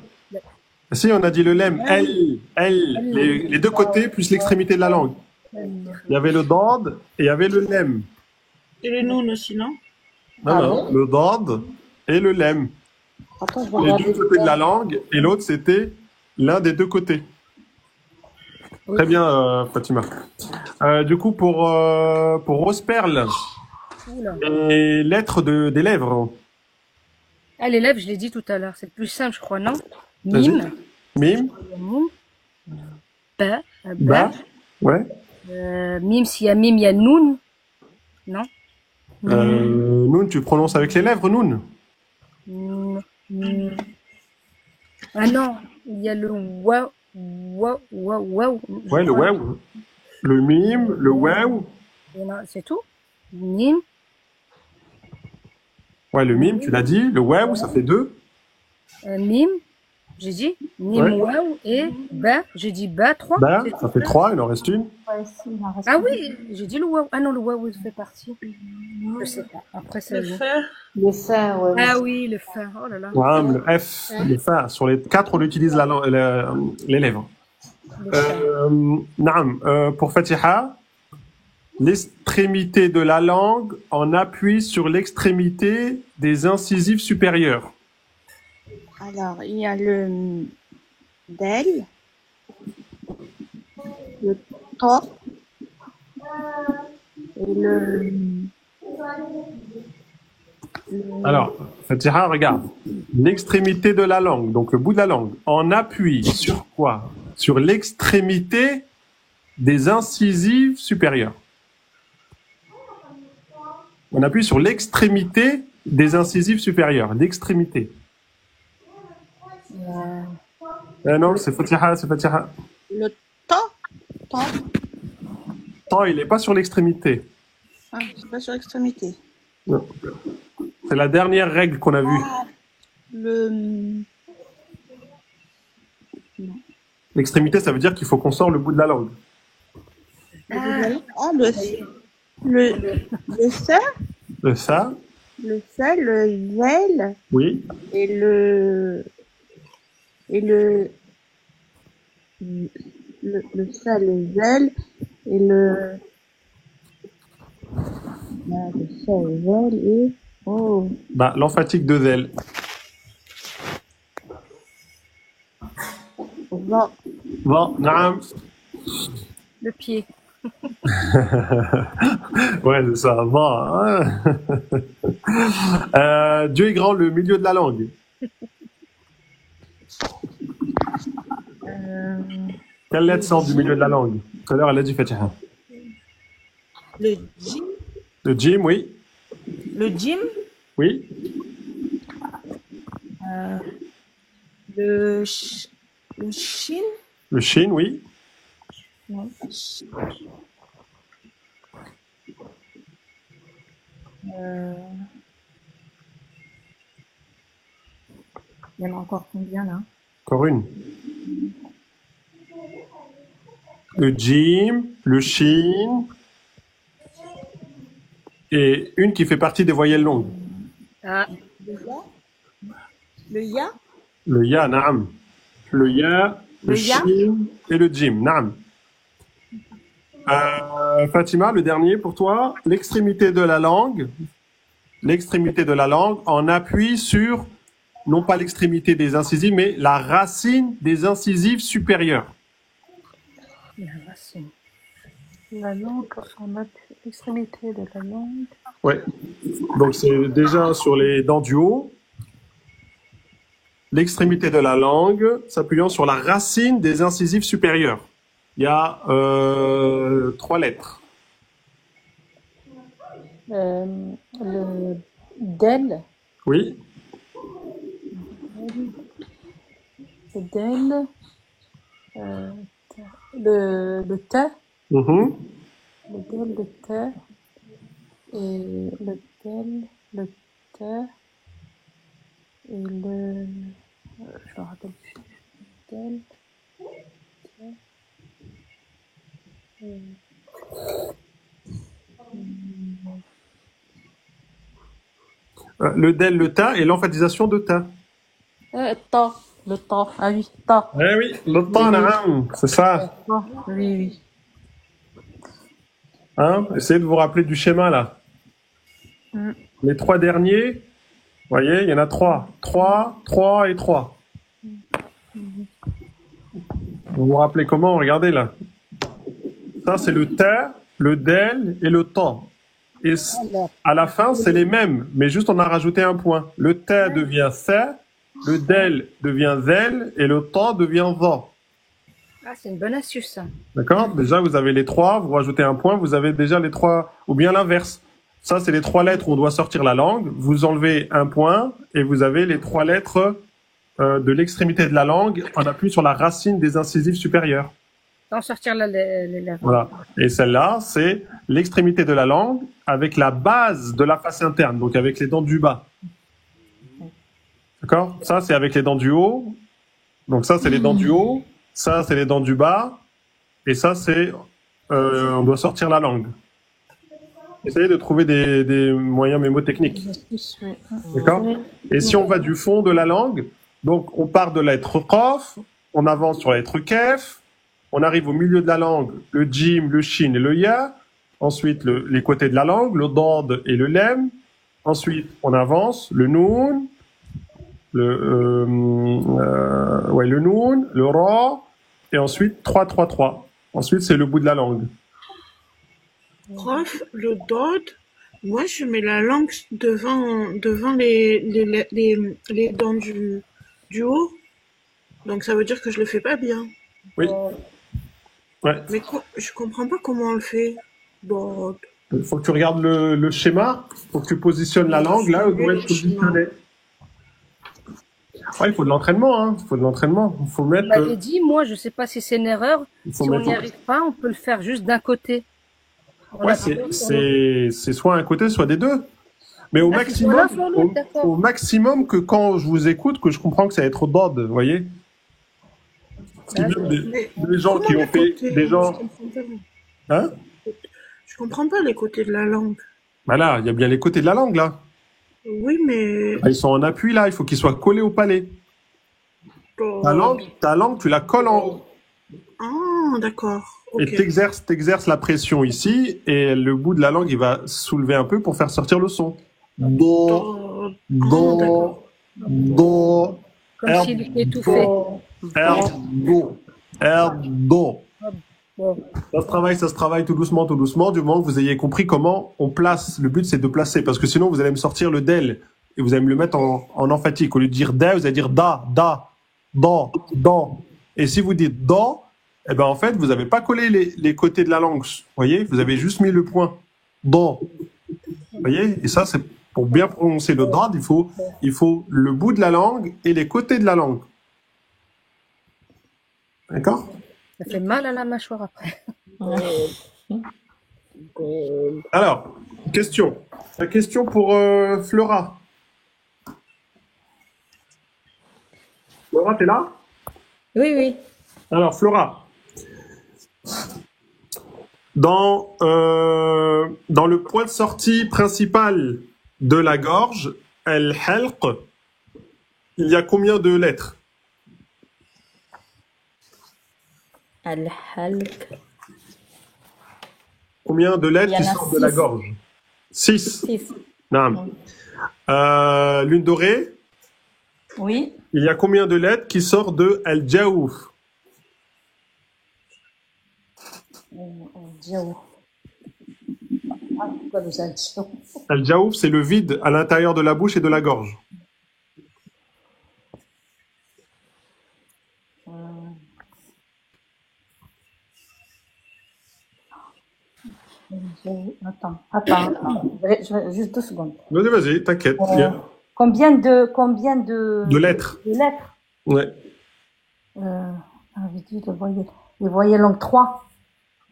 Si, on a dit le lemme. Les deux côtés plus l'extrémité de la langue. Il y avait le Dod et il y avait le lemme. Et le Noun aussi, non? Non, non, le Dod et le lemme. Attends, je Les regarde. deux côtés de la langue et l'autre c'était l'un des deux côtés. Très bien, Fatima. Du coup, pour Rose-Perle, Oula. les lettres des lèvres. Ah, les lèvres, je l'ai dit tout à l'heure. C'est le plus simple, je crois, non? Vas-y. Mime. Mime, Mime. Ba. Ba, ouais. Mime, s'il y a mime, il y a noun. Non? Noun, tu prononces avec les lèvres, Noun. Ah non, il y a le waouh. Waouh. Ouais, le waouh. Le mime, le waouh. C'est tout? Mime. Ouais, le mime, tu l'as dit. Le waouh, ça fait deux. Mime. J'ai dit mime, Ouais. waouh. Et ba. J'ai dit ba, 3. Ba, ça fait trois, il en reste une. Ah oui, j'ai dit le waouh. Ah non, le waouh, il fait partie. Je sais pas. Après, ça. Le fer. Le fer, ouais. Ah oui, le fin. Oh là là. Ouais, le F, le fa. Sur les quatre, on utilise les lèvres. Naam, pour Fatiha, l'extrémité de la langue en appuie sur l'extrémité des incisives supérieures. Alors, il y a le Del, le To, et Alors, Fatiha, regarde. L'extrémité de la langue, donc le bout de la langue, en appuie sur quoi? Sur l'extrémité des incisives supérieures. On appuie sur l'extrémité des incisives supérieures. L'extrémité. Non, c'est Fatiha, c'est Fatiha. le To. To. Non, il n'est pas sur l'extrémité. Ah, c'est pas sur l'extrémité. Non. C'est la dernière règle qu'on a vue. Le... L'extrémité, ça veut dire qu'il faut qu'on sort le bout de la langue. Ah, le ça, Ça, le zel, oui. et le ça, le zel, et le ça, le zel, et oh, Bah, l'emphatique de zel. va, Bon, naam. Le pied. Ouais, c'est ça. Bon. Hein. Dieu est grand, le milieu de la langue. Quelle lettre sort du milieu de la langue? Tout à l'heure, elle a dit Fatiha. le jim, Le jim, oui. Oui. le shin, Le shin, oui. Il y en a encore combien là? Encore une. Le jim, le shin. Et une qui fait partie des voyelles longues. Ah, le ya, Le ya, naam. Le ya, le ya. shin et le jim, naam. Fatima, le dernier pour toi. L'extrémité de la langue. L'extrémité de la langue en appuie sur, non pas l'extrémité des incisives, mais la racine des incisives supérieures. la racine. La langue, on a l'extrémité de la langue. Ouais. Donc c'est déjà sur les dents du haut. L'extrémité de la langue s'appuyant sur la racine des incisives supérieures. Il y a 3 lettres. Le del, Oui. le del, le te, Mhm. le del, le te, et le del, le te, et le, je me rappelle plus, del, te, et, Le del, le ta et l'emphatisation de ta. ta, le ta, ah oui, ta, Eh oui, le ta, naam, c'est ça. ta, oui, oui. Hein? Essayez de vous rappeler du schéma là. Les 3 derniers, vous voyez, il y en a 3. 3, 3 et 3. Vous vous rappelez comment? Regardez là. Ça, c'est le ta, le del et le ta. Et à la fin, c'est les mêmes, mais juste on a rajouté un point. Le ta devient sa, le del devient zel et le ta devient va. Ah, c'est une bonne astuce ça. D'accord? Déjà, vous avez les 3, vous rajoutez un point, vous avez déjà les 3, ou bien l'inverse. Ça, c'est les 3 lettres où on doit sortir la langue. Vous enlevez un point et vous avez les 3 lettres de l'extrémité de la langue en appui sur la racine des incisives supérieures. Sans sortir les lèvres. Voilà. Et celle-là, c'est l'extrémité de la langue avec la base de la face interne, donc avec les dents du bas. D'accord? Ça, c'est avec les dents du haut. Donc ça, c'est les dents du haut. Ça, c'est les dents du bas. Et ça, c'est... on doit sortir la langue. Essayez de trouver des moyens mémotechniques. D'accord? Et si on va du fond de la langue, donc on part de la lettre Qaf, on avance sur la lettre Kef, on arrive au milieu de la langue, le Jim, le Shin et le Ya. Ensuite, les côtés de la langue, le Dad et le Lem. Ensuite, on avance, le Noun, le Noun, le Ra, et ensuite 3, 3, 3. Ensuite, c'est le bout de la langue. Prof, le dod, moi je mets la langue devant les dents du haut. Donc ça veut dire que je le fais pas bien. Oui. Ouais. Mais je comprends pas comment on le fait. Dod. Il faut que tu regardes le schéma, il faut que tu positionnes la langue là où elle doit être positionnée. Ouais, il faut de l'entraînement, hein. Il faut de l'entraînement. Il faut mettre. Vous m'avez dit, moi, je sais pas si c'est une erreur. Si on n'y arrive pas, on peut le faire juste d'un côté. Ouais, c'est soit un côté, soit des deux. Mais au Ah, c'est soit maximum, l'un, soit l'autre, d'accord. au maximum que quand je vous écoute, que je comprends que ça va être d'od, vous voyez. Ce qui Ah, vient Mais des gens comment qui ont les fait, côtés? des gens, hein? Je comprends pas les côtés de la langue. Bah là, il y a bien les côtés de la langue, là. Oui, mais Ah, ils sont en appui, là, il faut qu'ils soient collés au palais. Ta langue, tu la colles en haut. Ah, d'accord. Et Ok. t'exerces la pression ici, et le bout de la langue, il va soulever un peu pour faire sortir le son. Do, do, d'accord. do, Comme s'il était étouffé. do, do. Bon. Ça se travaille tout doucement, du moment que vous ayez compris comment on place. Le but, c'est de placer, parce que sinon, vous allez me sortir le del, et vous allez me le mettre en emphatique. Au lieu de dire da, vous allez dire da, do. Et si vous dites do, eh ben, en fait, vous n'avez pas collé les côtés de la langue. Vous voyez? Vous avez juste mis le point. Do. Vous voyez? Et ça, c'est pour bien prononcer le dad, il faut le bout de la langue et les côtés de la langue. D'accord? Ça fait mal à la mâchoire après. Alors, question. La question pour Flora. Flora, t'es là? Oui, oui. Alors, Flora. Dans le point de sortie principal de la gorge, al-halq, il y a combien de lettres? Al-halq. Combien de lettres Il y en qui a sortent de la 6. gorge? 6. 6. Naam. Lune dorée, Oui. il y a combien de lettres qui sortent de al-jaouf? Al-jaouf, c'est le vide à l'intérieur de la bouche et de la gorge. Attends. Juste 2 secondes. Vas-y, t'inquiète. Il y a Combien de de lettres. de lettres? Ouais. Les voyelles longues 3.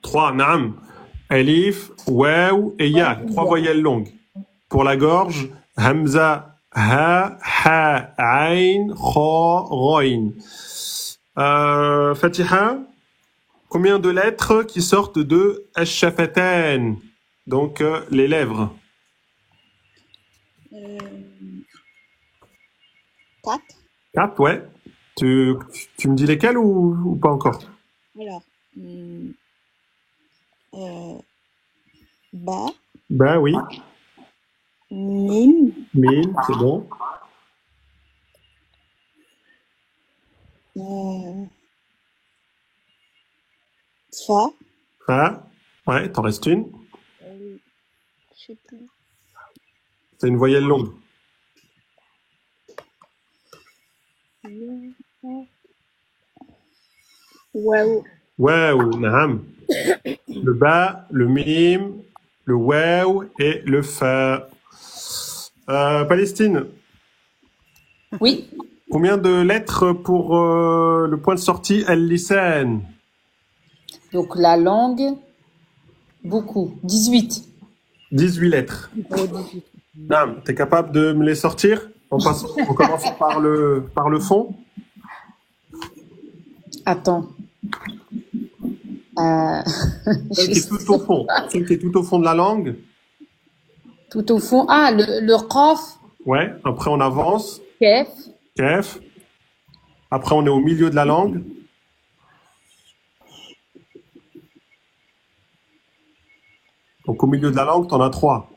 3, naam. Alif, waw et ya. 3 voyelles longues. Pour la gorge, hamza, ha, ayn, kha, ghayn. Fatiha, combien de lettres qui sortent de ash-shafatan, donc les lèvres? 4. 4, ouais. Tu me dis lesquelles ou pas encore? Alors, ba, Ben oui. mim, Mim, c'est bon. fa, Ah, ouais, t'en restes une. je sais plus. C'est une voyelle longue. Waouh. Waouh, naam. Le ba, le mim, le waouh et le fa. Palestine, Oui. combien de lettres pour le point de sortie al-lisan? Donc la langue, beaucoup. 18. 18 lettres. Naam, t'es capable de me les sortir en commençant par le fond? Attends. Celle qui est tout au fond. Celle qui est tout au fond de la langue. Tout au fond. Ah, le qaf, Ouais, après on avance. kef, Kef. Après on est au milieu de la langue. Donc au milieu de la langue, t'en as 3.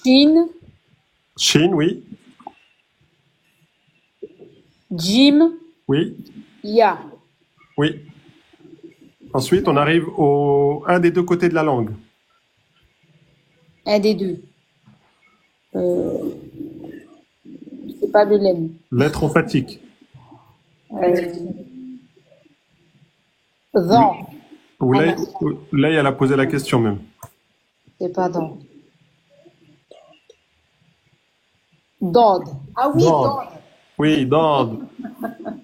shin, Shin, oui. jim, Oui. ya. Oui. Ensuite, on arrive au un des deux côtés de la langue. Un des deux. C'est pas de laine. Lettre emphatique. Vent. Ou là, elle a posé la question même. C'est pas dent. Dod. Ah oui, Dod. dod. Oui, dod.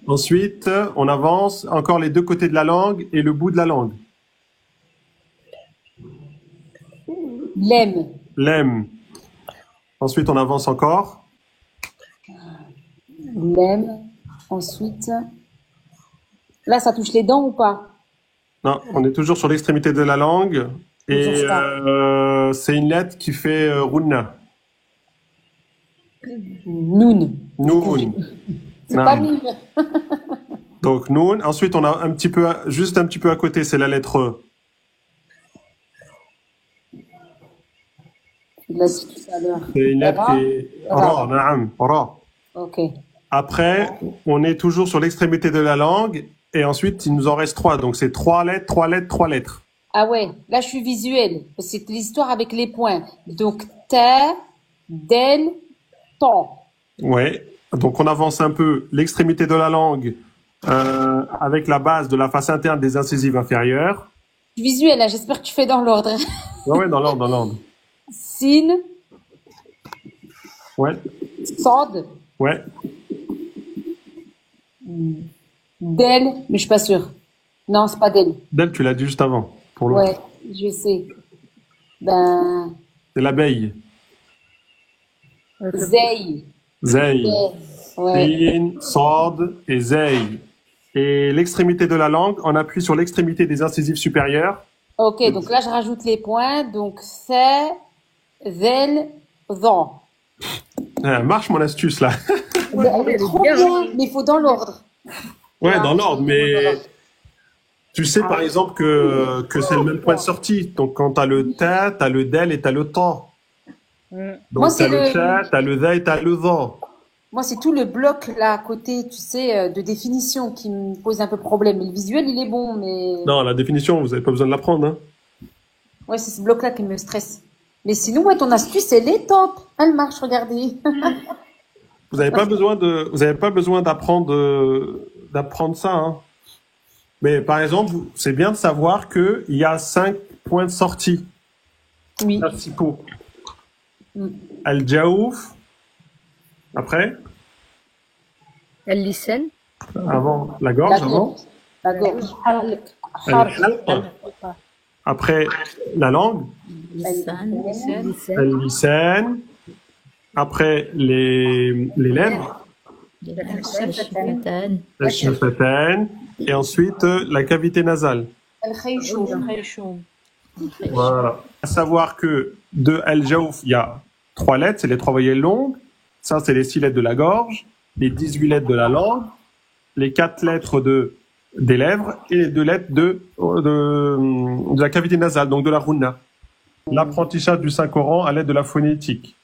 Ensuite, on avance encore les deux côtés de la langue et le bout de la langue. Lem. Lem. Ensuite, on avance encore. Lem. Ensuite. Là, ça touche les dents ou pas? Non, on est toujours sur l'extrémité de la langue. Et Toujours ça. c'est une lettre qui fait runna. Noun. Noun. C'est Non. pas mime. Donc, noun. Ensuite, on a un petit peu, juste un petit peu à côté, c'est la lettre E. Il l'a dit tout à l'heure. C'est une lettre Ra. qui est Ra. ra, naam, ra. Ok. Après, on est toujours sur l'extrémité de la langue. Et ensuite, il nous en reste 3. Donc, c'est 3 lettres, 3 lettres, 3 lettres. Ah ouais, là je suis visuelle. C'est l'histoire avec les points. Donc, ta, del, ton. Ouais. Donc, on avance un peu l'extrémité de la langue avec la base de la face interne des incisives inférieures. Je suis visuelle, là, j'espère que tu fais dans l'ordre. Ouais, dans l'ordre, dans l'ordre. Sin, Ouais, sod, ouais. del, mais je suis pas sûre. Non, c'est pas del. Del, tu l'as dit juste avant. Pour l'autre. Ouais, je sais. Ben, C'est l'abeille. zei. Zey. Ouais. Sin, sod et zey. Et l'extrémité de la langue, on appuie sur l'extrémité des incisives supérieures. Ok, donc là je rajoute les points. Donc, c'est, zel, zon. Ah, marche mon astuce là. Elle est trop bien, mais il faut dans l'ordre. Ouais, dans l'ordre, mais tu sais par exemple que c'est le même point de sortie. Donc quand t'as le ta, t'as le del et t'as le ta. Moi, Donc c'est t'as le le- ta, t'as le za et t'as le za. Moi, c'est tout le bloc là à côté, tu sais, de définition qui me pose un peu problème. Mais le visuel, il est bon, mais Non, la définition, vous avez pas besoin de l'apprendre. Hein. ouais, c'est ce bloc-là qui me stresse. Mais sinon, ouais, ton astuce, elle est top. Elle marche, regardez. Vous avez pas besoin d'apprendre ça. Hein. Mais par exemple, c'est bien de savoir que il y a 5 points de sortie Oui. principaux. Mm. Al-Jaouf. Après, اللسان avant la gorge, La avant. gorge. La gorge. Al-Halq. Après, la langue. اللسان Al-Lisan. Après, les lèvres. الشفتان Al-Shafatan. Et ensuite, la cavité nasale. Al-khayshum. Voilà. À savoir que de Al-Jaouf, il y a 3 lettres, c'est les 3 voyelles longues. Ça, c'est les 6 lettres de la gorge, les 18 lettres de la langue, les 4 lettres des lèvres et les 2 lettres de la cavité nasale, donc de la runna. L'apprentissage du Saint-Coran à l'aide de la phonétique.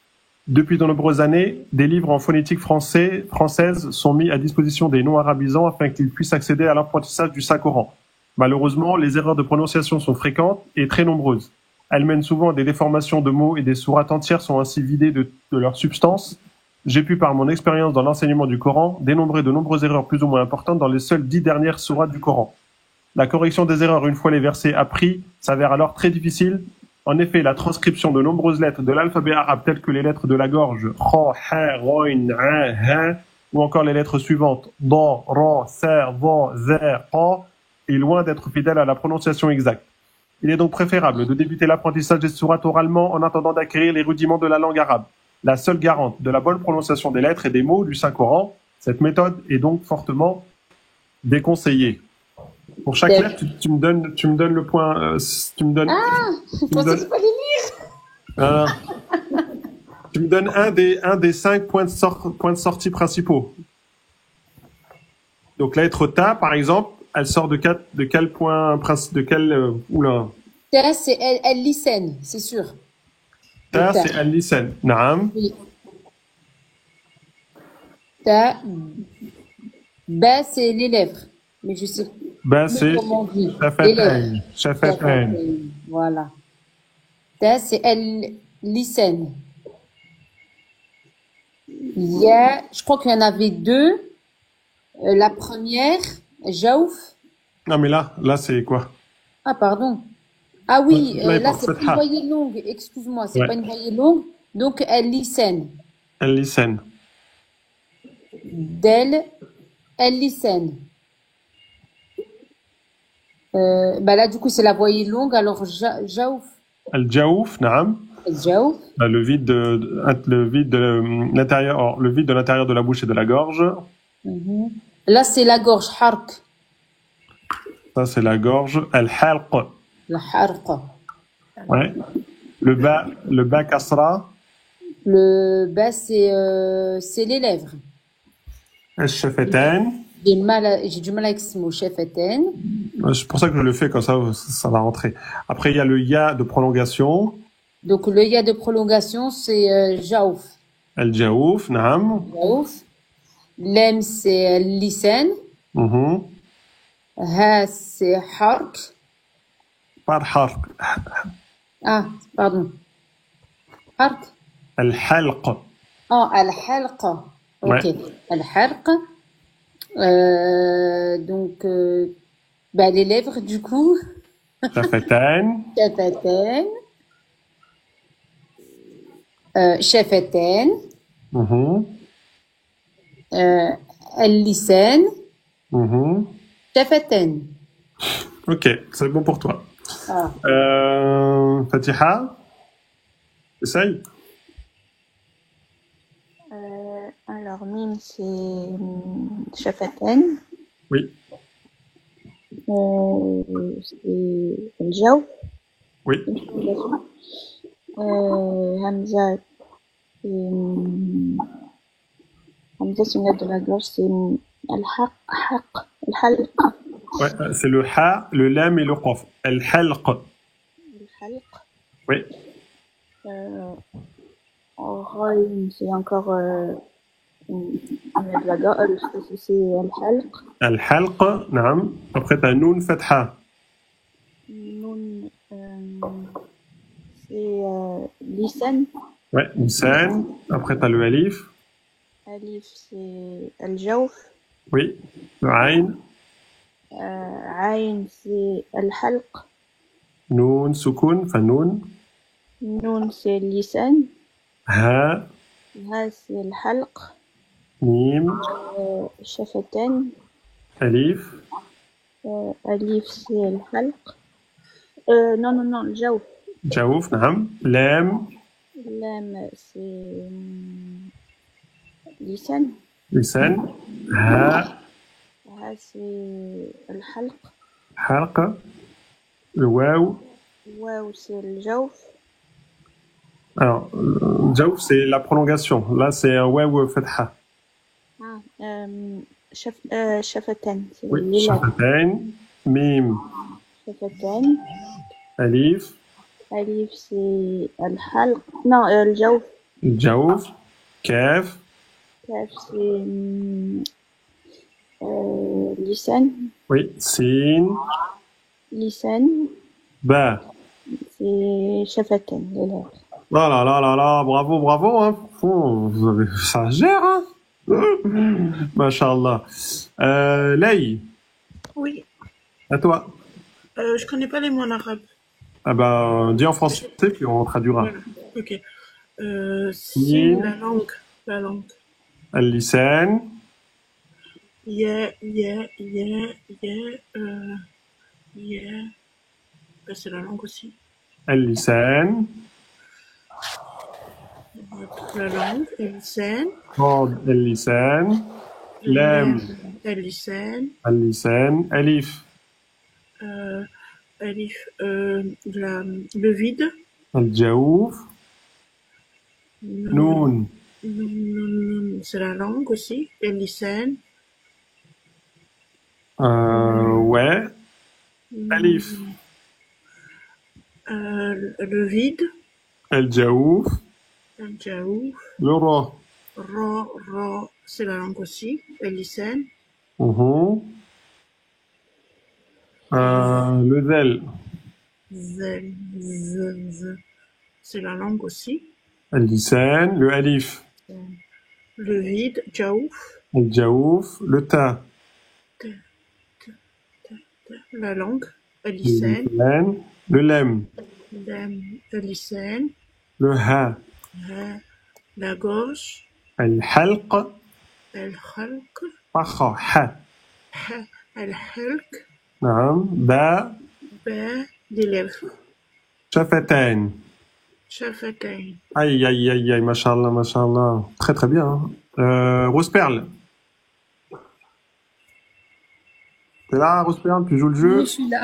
Depuis de nombreuses années, des livres en phonétique française sont mis à disposition des non-arabisants afin qu'ils puissent accéder à l'apprentissage du Saint-Coran. Malheureusement, les erreurs de prononciation sont fréquentes et très nombreuses. Elles mènent souvent à des déformations de mots et des sourates entières sont ainsi vidées de leur substance. J'ai pu, par mon expérience dans l'enseignement du Coran, dénombrer de nombreuses erreurs plus ou moins importantes dans les seules 10 dernières sourates du Coran. La correction des erreurs une fois les versets appris s'avère alors très difficile. En effet, la transcription de nombreuses lettres de l'alphabet arabe telles que les lettres de la gorge, Kha, Ha, Roin, Ha, Ha, ou encore les lettres suivantes, Da, Ra, Sa, Va, Za, Qa, est loin d'être fidèle à la prononciation exacte. Il est donc préférable de débuter l'apprentissage des sourates oralement en attendant d'acquérir les rudiments de la langue arabe. La seule garante de la bonne prononciation des lettres et des mots du Saint-Coran, cette méthode est donc fortement déconseillée. Pour chaque D'accord. lettre, tu me donnes le point, tu me donnes, Je tu me pensais donnes, qu'il fallait lire. euh, tu me donnes un des 5 points de sortie principaux. Donc la lettre ta, par exemple, elle sort de quel point de quel oula. Ta, c'est elle lycène, c'est sûr. Ta, Ta. c'est al-lisan. Naam. Oui. Ta. Ba, c'est les lèvres. Mais je sais Ben, plus c'est comment on dit. Les shafatayn. lèvres. Shafatayn. Voilà. Ta, c'est elle lycène. Il y a, je crois qu'il y en avait 2. La première, Jaouf. Non, mais là, c'est quoi? Ah, pardon. Ah oui, Là, il là, porte c'est pas une fatha. voyelle longue. Excuse-moi, c'est Ouais. pas une voyelle longue. Donc, elle lycène. Al-lisan. Del, elle lycène. Bah là, du coup, c'est la voyelle longue. Alors, Jaouf. الجوف نعم. الجوف. Le vide de l'intérieur de la bouche et de la gorge. Là, c'est la gorge, حرق. Ça, c'est la gorge. الحلق. الحرق. Ouais. Le bas kasra. Le bas, c'est les lèvres. الشفتين. J'ai du mal avec ce mot, شفتين. C'est pour ça que je le fais comme ça va rentrer. Après, il y a le ya de prolongation. Donc, le ya de prolongation, c'est jaouf. الجوف نعم. Jaouf. Lem, c'est lisan. Ha, c'est hark. Pas hark. Ah, pardon. Hark. الحلق. Ah, al-halq. Ok. Ouais. Al-halq. Donc, les lèvres, du coup. شفتين. شفتين. شفتين. اللسان. شفتين. Ok, c'est bon pour toi. Ah. Fatiha, essaye. Alors, mime, c'est شفتان. Oui. C'est الجوف. Oui. Hamza, Hamza, c'est une lettre de la gorge, c'est الحلق. Ouais, c'est le ha, le lam et le qaf. الحلق. الحلق. Oui. Roy, c'est encore une lettre de la gorge, c'est الحلق. الحلق, نعم. Après, t'as noun fatha. Noun, c'est lisan. Ouais, lisan. Après, t'as le alif. Alif, c'est الجوف. Oui. Le ayn. عين, c'est الحلق. Noun, sukun, enfin noun. Noun, c'est lisan. Ha. Ha, c'est الحلق. Mim. شفتان. Alif. أليف, c'est الحلق. Non, الجوف. جوف, نعم. لام. لام, c'est lisan. لسان. ها. Ha, c'est الحلق. حلق. Le waw. واو, c'est الجوف. Alors, jaouf, c'est la prolongation. Là, c'est un waw fatha. شفتان, c'est Oui. les lèvres. شفتين. ميم. شفتان. أليف. أليف, c'est الحلق. Non, الجوف. الجوف. كاف. كاف, c'est lisan. Oui. سين. lisan. با. C'est شفتان, les lèvres. Oh là là là là, bravo, hein. Vous avez, ça gère, hein. Masha'Allah. Lay, Oui, à toi. je connais pas les mots en arabe. Ah ben, dis en français, puis on traduira. Voilà. Ok. Si, la langue. Al-lisan. Yeah. Ben, c'est la langue aussi. Al-lisan. La langue, اللسان. Qad al-lisan. Lam. اللسان. Al-lisan. Alif. Alif, le vide. Al-jaouf. Noun. C'est la langue aussi. اللسان. Ouais. Alif. Le vide. Al-jaouf. الجوف. Le ra. Ra, c'est la langue aussi. اللسان. Le zel. C'est la langue aussi. Al-lisan. Le alif. Le vide, jaouf. Al-jaouf. Le ta. La langue, اللسان. Le lem. اللسان. Le ha. La gorge. الحلق. الحلق. طخ. ح. الحلق. نعم. با. Les lèvres. Shafatayn. شفتين. Aïe, aïe, aïe, aïe, mashallah, mashallah. Très, très bien. Rose Perle. T'es là, Rose Perle, tu joues le Oui, jeu? je suis là.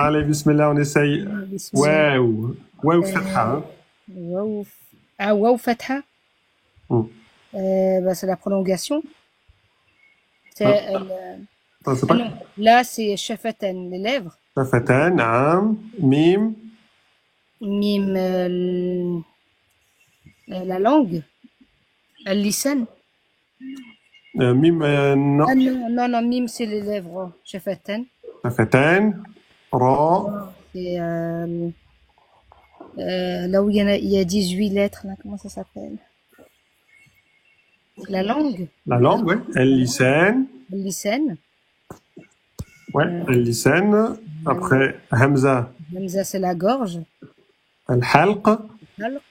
Allez, bismillah, on essaye. Bismillah. Waouh. Waouh, fatha. Hein. Waouh. Ah, waouh, fatha. Bah, c'est la prolongation. C'est C'est pas... non, là, c'est shafatan, les lèvres. Shafatan, naam, mim. Mim, la langue. Al-lisan. Mim, non. Ah non, non, non, mim, c'est les lèvres. Shafatan. Shafatan, ra. C'est là où il y a 18 lettres, là, comment ça s'appelle? La langue. La langue, ouais. El-lisan. Al-lisan. Ouais, el-lisan. Après, hamza. Hamza, c'est la gorge. Al-halq. Halq.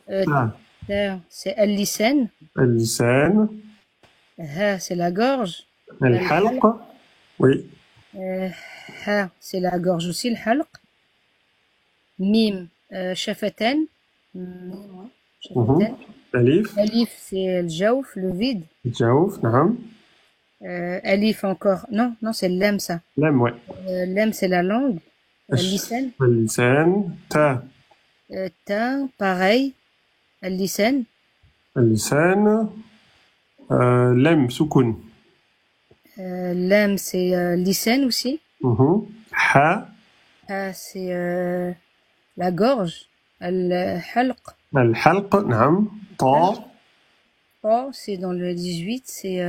Ah. Ta, c'est al-lisan. El-lisan. Ha, c'est la gorge. El-halq. Oui. Ha, c'est la gorge aussi, le halq. Mim, shafatan. Shafatan. Alif. Alif, c'est le jaouf, le vide. Jaouf, naam. Alif encore. Non, non, c'est l'em, ça. Lem, ouais. L'em, c'est la langue. Al-lisan. El-lisan. Ta. Ta, pareil. Al-lisan. El-lisan. Lem, soukoun. L'em, c'est lisan aussi. Ha. Ha, c'est la gorge. Al-halq. Al-halq, naam. Ta. Ta, c'est dans le 18, c'est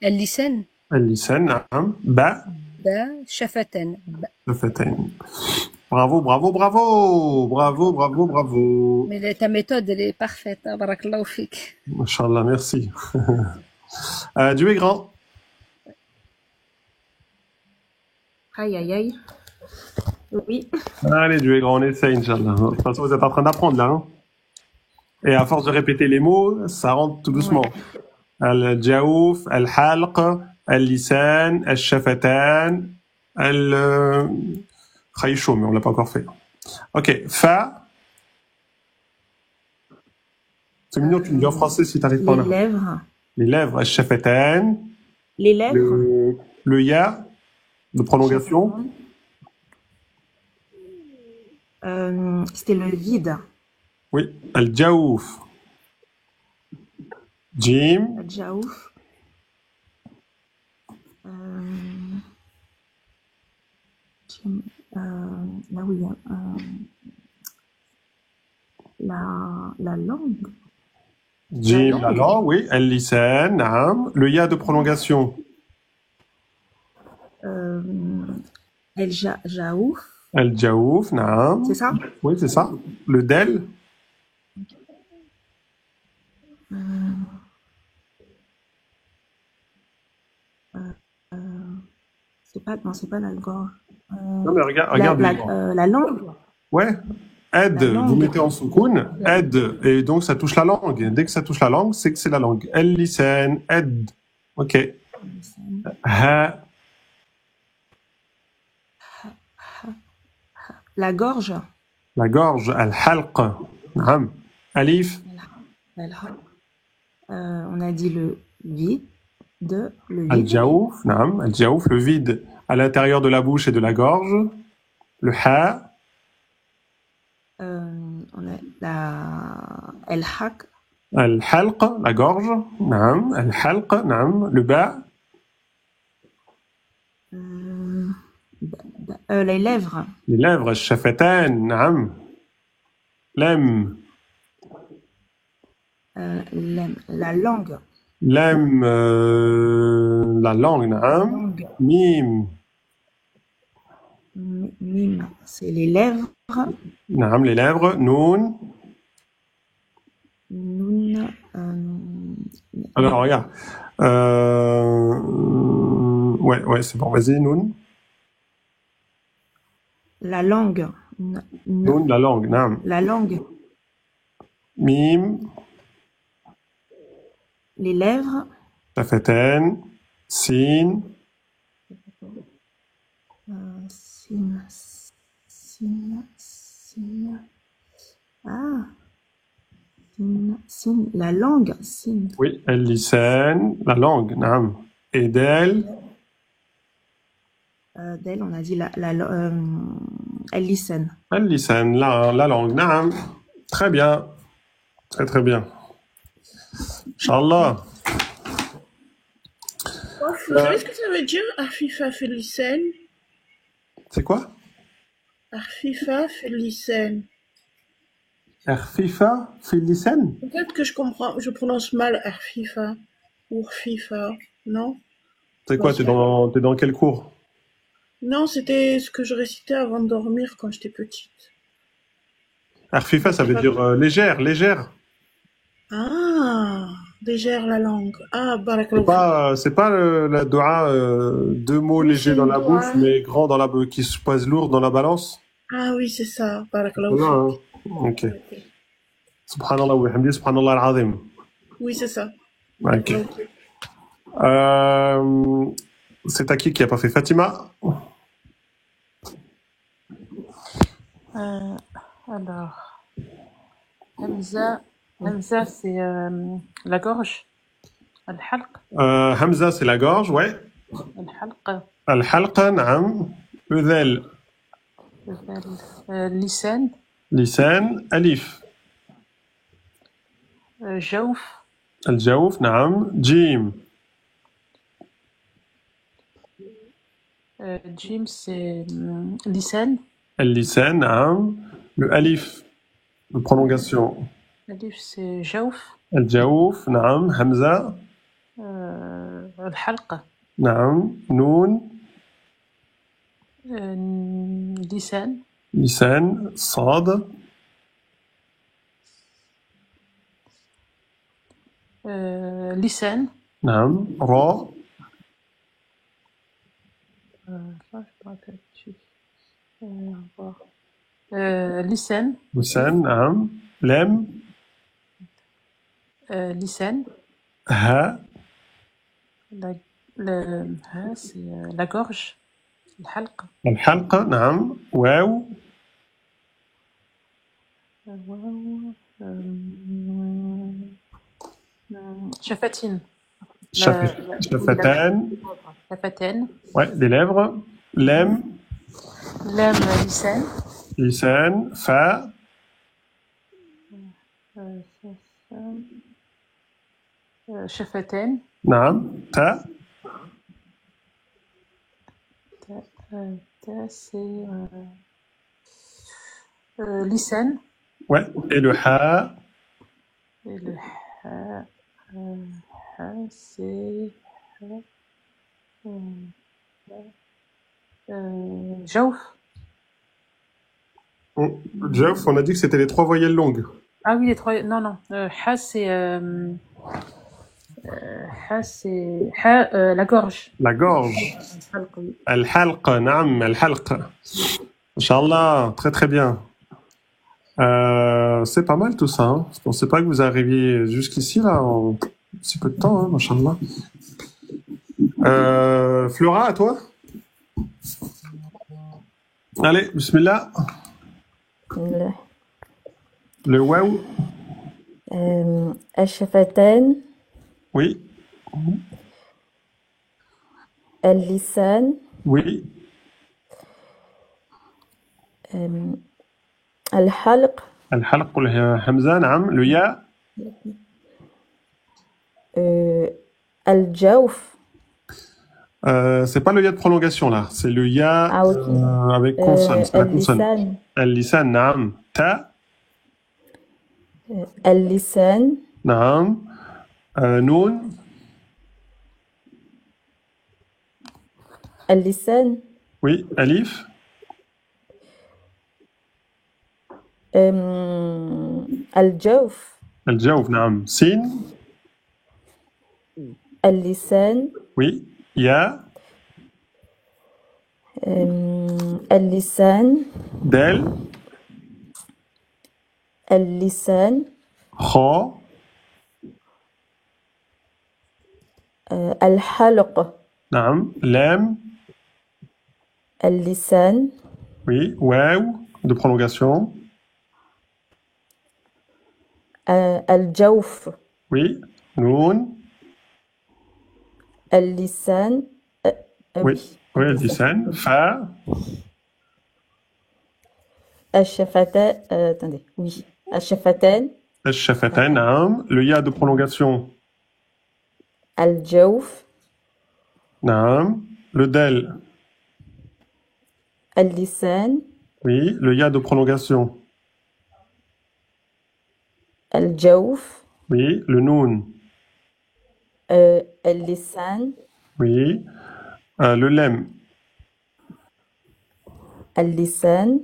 al-lisan. El-lisan, naam. Ba. Ba, shafatan. Ba. Shafatan. Bravo, bravo, bravo. Bravo, bravo, bravo. Mais ta méthode, elle est parfaite. Hein, barakallahu fik. Mashallah, merci. Dieu est grand. Aïe, aïe, aïe. Oui. Allez, Dieu est grand, on essaye, Inch'Allah. De toute façon, vous êtes en train d'apprendre, là. Hein. Et à force de répéter les mots, ça rentre tout doucement. Al-jaouf, al-halq, al-lisan, al-shafatan, al-khayshou, mais on l'a pas encore fait. Ok, fa. C'est mignon, tu me dis en français si t'arrives pas en Les lèvres. Les lèvres, al-shafatan. Les lèvres. Le ya, de prolongation. C'était le vide. Oui, al-jaouf. Jim. Al-jaouf. Là où il y a la langue. Jim, la langue, oui. Al-lisan, naam. Le ya de prolongation. El-jaouf. Al-jaouf, naam. C'est ça? Oui, c'est ça. Le del. C'est pas la gorge. Non, mais regarde. La langue. Ouais. Aide, vous mettez en soukoun, aide, et donc ça touche la langue. Dès que ça touche la langue, c'est que c'est la langue. El-lisan, aide. Ok. Ha. La gorge. La gorge, al-halq. Naam. Alif. On a dit le vide. Le vide. Al-jaouf, naam. Al-jaouf, le vide à l'intérieur de la bouche et de la gorge. Le ha. On a la el-haq. Al-halq, la gorge. Naam. Al-halq, naam. Le ba. Les lèvres. Les lèvres, al-shafatan, naam. Lem. La langue. Lem, la langue, naam. Mim. Mim, c'est les lèvres. Naam, les lèvres. Noun. Noun. Alors, regarde. Ouais, c'est bon. Vas-y, noun. La langue. Noun, la langue, naam. La langue. Mim. Les lèvres. Shafatan. Sin. Sin. Sin. Ah. Sin. La langue. Sin. Oui, اللسان, la langue, نعم. Et d'elle, D'elle, on a dit اللسان. اللسان, la langue, نعم. Très bien. Très très bien. Inch'Allah. Vous savez ce que ça veut dire, Arfifa Félicène? C'est quoi? Arfifa Félicène. Arfifa Félicène? Peut-être que je prononce mal Arfifa ou Arfifa, non? C'est quoi? T'es dans quel cours? Non, c'était ce que je récitais avant de dormir quand j'étais petite. Arfifa, ça veut dire légère. Ah, légère la langue. Ah, barakallah. C'est pas la doua, deux mots légers dans la bouche, mais grands qui se pèsent lourd dans la balance. Ah oui, c'est ça. Barakallah. Non, ok. Subhanallah wa bihamdi, subhanallah al-azim. Oui, c'est ça. Ok. C'est à qui a pas fait? Fatima? Alors, Hamza, c'est la gorge. Al-halq. Hamza, c'est la gorge, ouais. Al-halq. Al-halq, naam. Udhel. Lisan. Lisan, alif. Jawf. Al-jawf, naam. Jim. Jim, c'est lisan. Al-lisan, naam. Le alif, de prolongation. Alif, c'est jawf. Al-jawf, naam. Hamza. Al-halq. Naam. Noun. Lisan. Lisan. Sad. Lisan. Naam. Ra. Lisan. Lisan, naam. Lem. Lisan. Ha. Ha, c'est la gorge. الحلق. الحلق, نعم. واو. شفتين. شفتان. شفتان. Ouais, des lèvres. Lem. لام لسان. لسان. فا. شفتان. نعم. تا. Ta, c'est lisan. Ouais, et le ha. Et le ha, c'est jawf. Jawf, on a dit que c'était les trois voyelles longues. Ah oui, les trois. Non. Ha, c'est la gorge. La gorge. Al-halq, naam, al-halq. Inch'Allah, très très bien. C'est pas mal tout ça. Hein. Je pensais pas que vous arriviez jusqu'ici là en si peu de temps, hein, Inch'Allah. Flora, à toi. Allez, bismillah. Le waouh. الشفتان. Oui. اللسان. Oui. الحلق. الحلق همزة, نعم. Le ya. الجوف. C'est pas le ya de prolongation là, c'est le ya avec consonne. C'est la consonne. اللسان, نعم. Ta. اللسان. نعم. نون. اللسان. Oui. ألف. الجوف. الجوف, نعم. سين. اللسان. Oui. يا. اللسان. دال. اللسان. خا. الحلق. نعم. لام. اللسان. Oui. واو. de prolongation. الجوف Oui. Noun. اللسان Oui. Oui, اللسان. Fa. الشفتان attendez oui الشفتان الشفتان. نعم. Le ya de prolongation. الجوف نعم. Le del. اللسان Oui. Le ya de prolongation. الجوف Oui. Le noun. اللسان Oui. Le lem. اللسان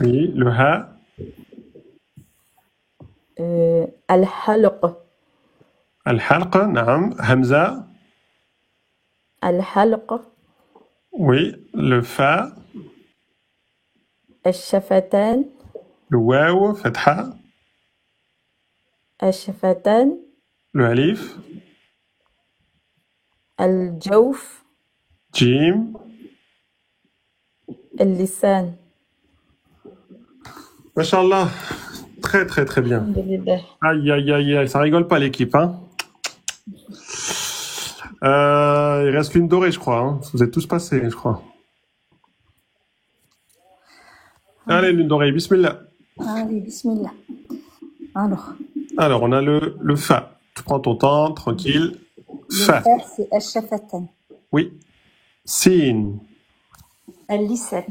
Oui. Le ha. الحلق الحلق. نعم. Hamza. الحلق Oui. Le fa. الشفتان Le waw. Fatha. الشفتان Le alif. الجوف Jim. اللسان Mashallah. Très, très, très bien. الحمد لله. Aïe, aïe, aïe, aïe. Ça rigole pas, l'équipe, hein. Il reste l'une dorée, je crois. Hein. Vous êtes tous passés, je crois. Allez, l'une dorée. Bismillah. Allez, bismillah. Alors, on a le fa. Tu prends ton temps, tranquille. Le Fa. fa, c'est الشفتان. Oui. Sin. اللسان.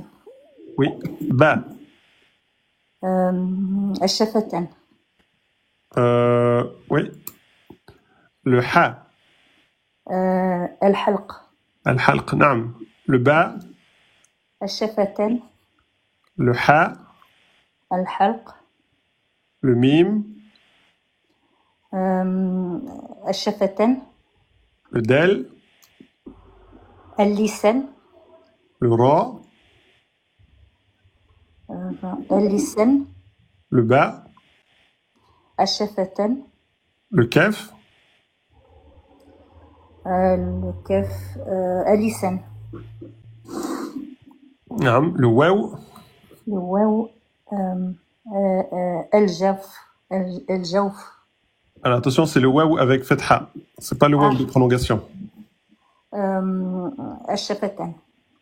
Oui. Ba. الشفتان. Oui. Le ha. الحلق. الحلق. نعم. Le ba. الشفتان. Le ha. الحلق. Le mim. الشفتان. Le del. اللسان. Le ra. اللسان. Le ba. الشفتان. Le kef. الكاف. اللسان. نعم. Le waw. الواو. الجوف. الجوف. Alors attention, c'est le waw avec fatha. C'est pas le waw de prolongation. الشفتان.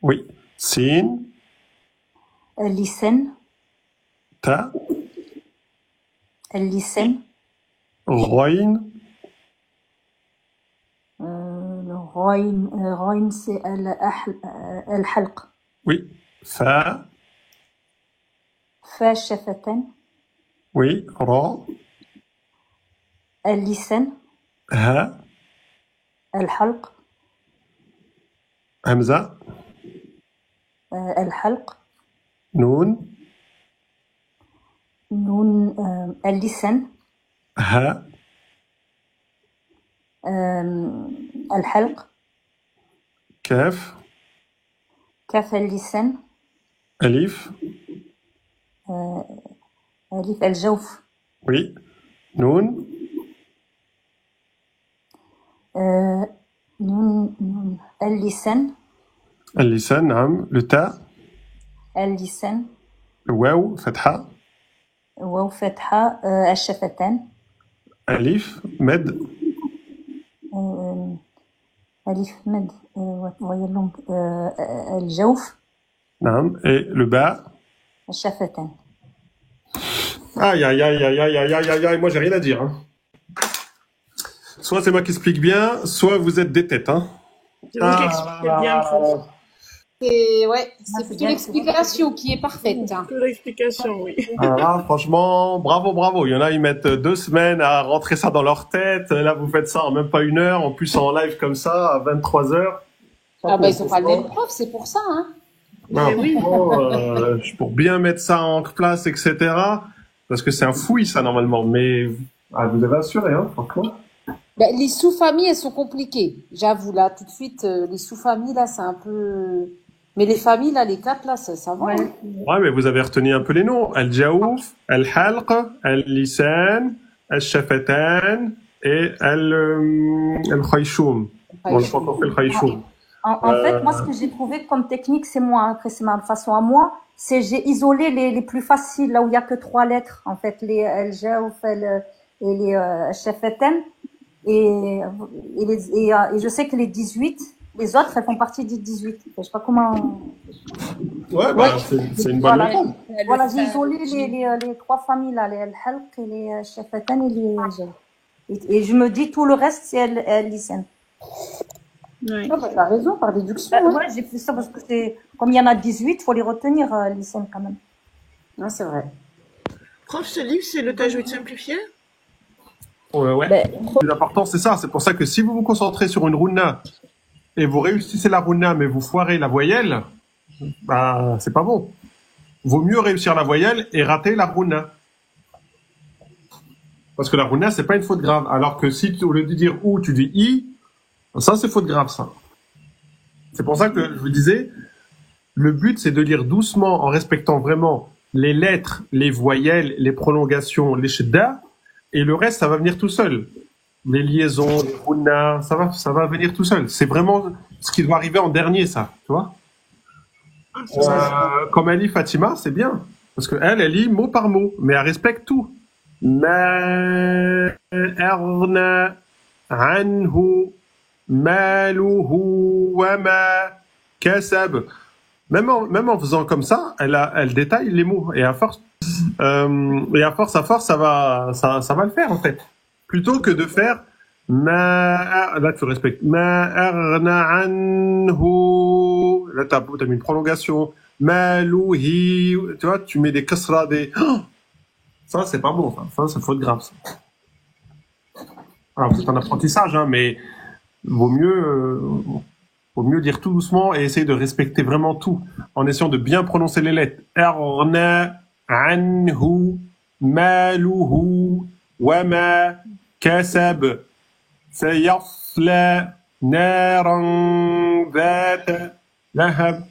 Oui. Sin. اللسان. Ta. اللسان. Roin. غاين. غاين سي الحلق. Oui. Fa. فا الشفتان. Oui. Ra. اللسان. Ha. الحلق. Hamza. الحلق. Noun. نون. اللسان. Ha. الحلق. Kaf. كاف اللسان. Alif. ألف الجوف. Oui. Noun. نون. اللسان. اللسان. نعم. Le ta. اللسان. Le waw. Fatha. واو فتحة. الشفتان. Alif. Med. ألف مد. ويلونج. الجوف. نعم. Et le ba. الشفتان. Aïe, aïe, aïe, aïe, aïe, aïe, aïe, aïe, aïe. Moi, j'ai rien à dire. Hein. Soit c'est moi qui explique bien, soit vous êtes des têtes. Hein. C'est vous qui expliquez bien, prof. C'est plutôt l'explication qui est parfaite. Que l'explication, oui. Là, franchement, bravo, bravo. Il y en a, ils mettent 2 semaines à rentrer ça dans leur tête. Là, vous faites ça en même pas 1 heure, en plus en live comme ça, à 23 heures. Ah bah ils sont pas le même prof, c'est pour ça. Hein. Non, pour bien mettre ça en place, etc. Parce que c'est un fouillis, ça, normalement. Mais vous avez assuré, hein, franchement. Ben, les sous-familles, elles sont compliquées. J'avoue, là, tout de suite, les sous-familles, là, c'est un peu... Mais les familles, là, les 4, là, ça va. Ouais, mais vous avez retenu un peu les noms. Al-Jaouf, Al-Halq, Al-Lisan, Al-Shafatan et Al-Khaychoum. Bon, je crois qu'on fait le Khaychoum. En fait, moi, ce que j'ai trouvé comme technique, c'est moi, après, c'est ma façon à moi, j'ai isolé les plus faciles, là où il y a que 3 lettres, en fait, les al-jawf et les al-shafatan. Et je sais que les 18, les autres, elles font partie des 18. Je sais pas comment. Ouais, bah, c'est une bonne méthode. Voilà, j'ai isolé les 3 familles là, les al-halq et les al-shafatan et les al-jawf. Et je me dis tout le reste, c'est al-lisan. Ouais. Ah, bah, t'as raison, par déduction. Ouais, j'ai fait ça parce que c'est, comme il y en a 18, faut les retenir, lisan quand même. Ah, c'est vrai. Prof, ce livre, c'est le tajwid simplifié? Ouais. Ben, Le plus important, c'est ça. C'est pour ça que si vous vous concentrez sur une rouna et vous réussissez la rouna, mais vous foirez la voyelle, bah, c'est pas bon. Vaut mieux réussir la voyelle et rater la rouna. Parce que la rouna, c'est pas une faute grave. Alors que si, au lieu de dire ou, tu dis i, ça, c'est faute grave, ça. C'est pour ça que je vous disais, le but, c'est de lire doucement en respectant vraiment les lettres, les voyelles, les prolongations, les shidda, et le reste, ça va venir tout seul. Les liaisons, les rouna, ça va venir tout seul. C'est vraiment ce qui doit arriver en dernier, ça, tu vois. Comme elle lit Fatima, c'est bien. Parce qu'elle lit mot par mot, mais elle respecte tout. Ma arna anhu maluhu wa ma kasab. Même en faisant comme ça, elle détaille les mots. Et à force, ça va le faire, en fait. Plutôt que de faire là, tu respectes. Ma arna anhu. Là, t'as mis une prolongation. Maluhi. Tu vois, tu mets des kasra, des. Ça, c'est pas bon. Ça, c'est faute grave. Ça. Alors, c'est un apprentissage, hein, mais vaut mieux dire tout doucement et essayer de respecter vraiment tout en essayant de bien prononcer les lettres. Arna, anhu, maluhu, wama, kasab, sayasla, naran, dhat, lahab.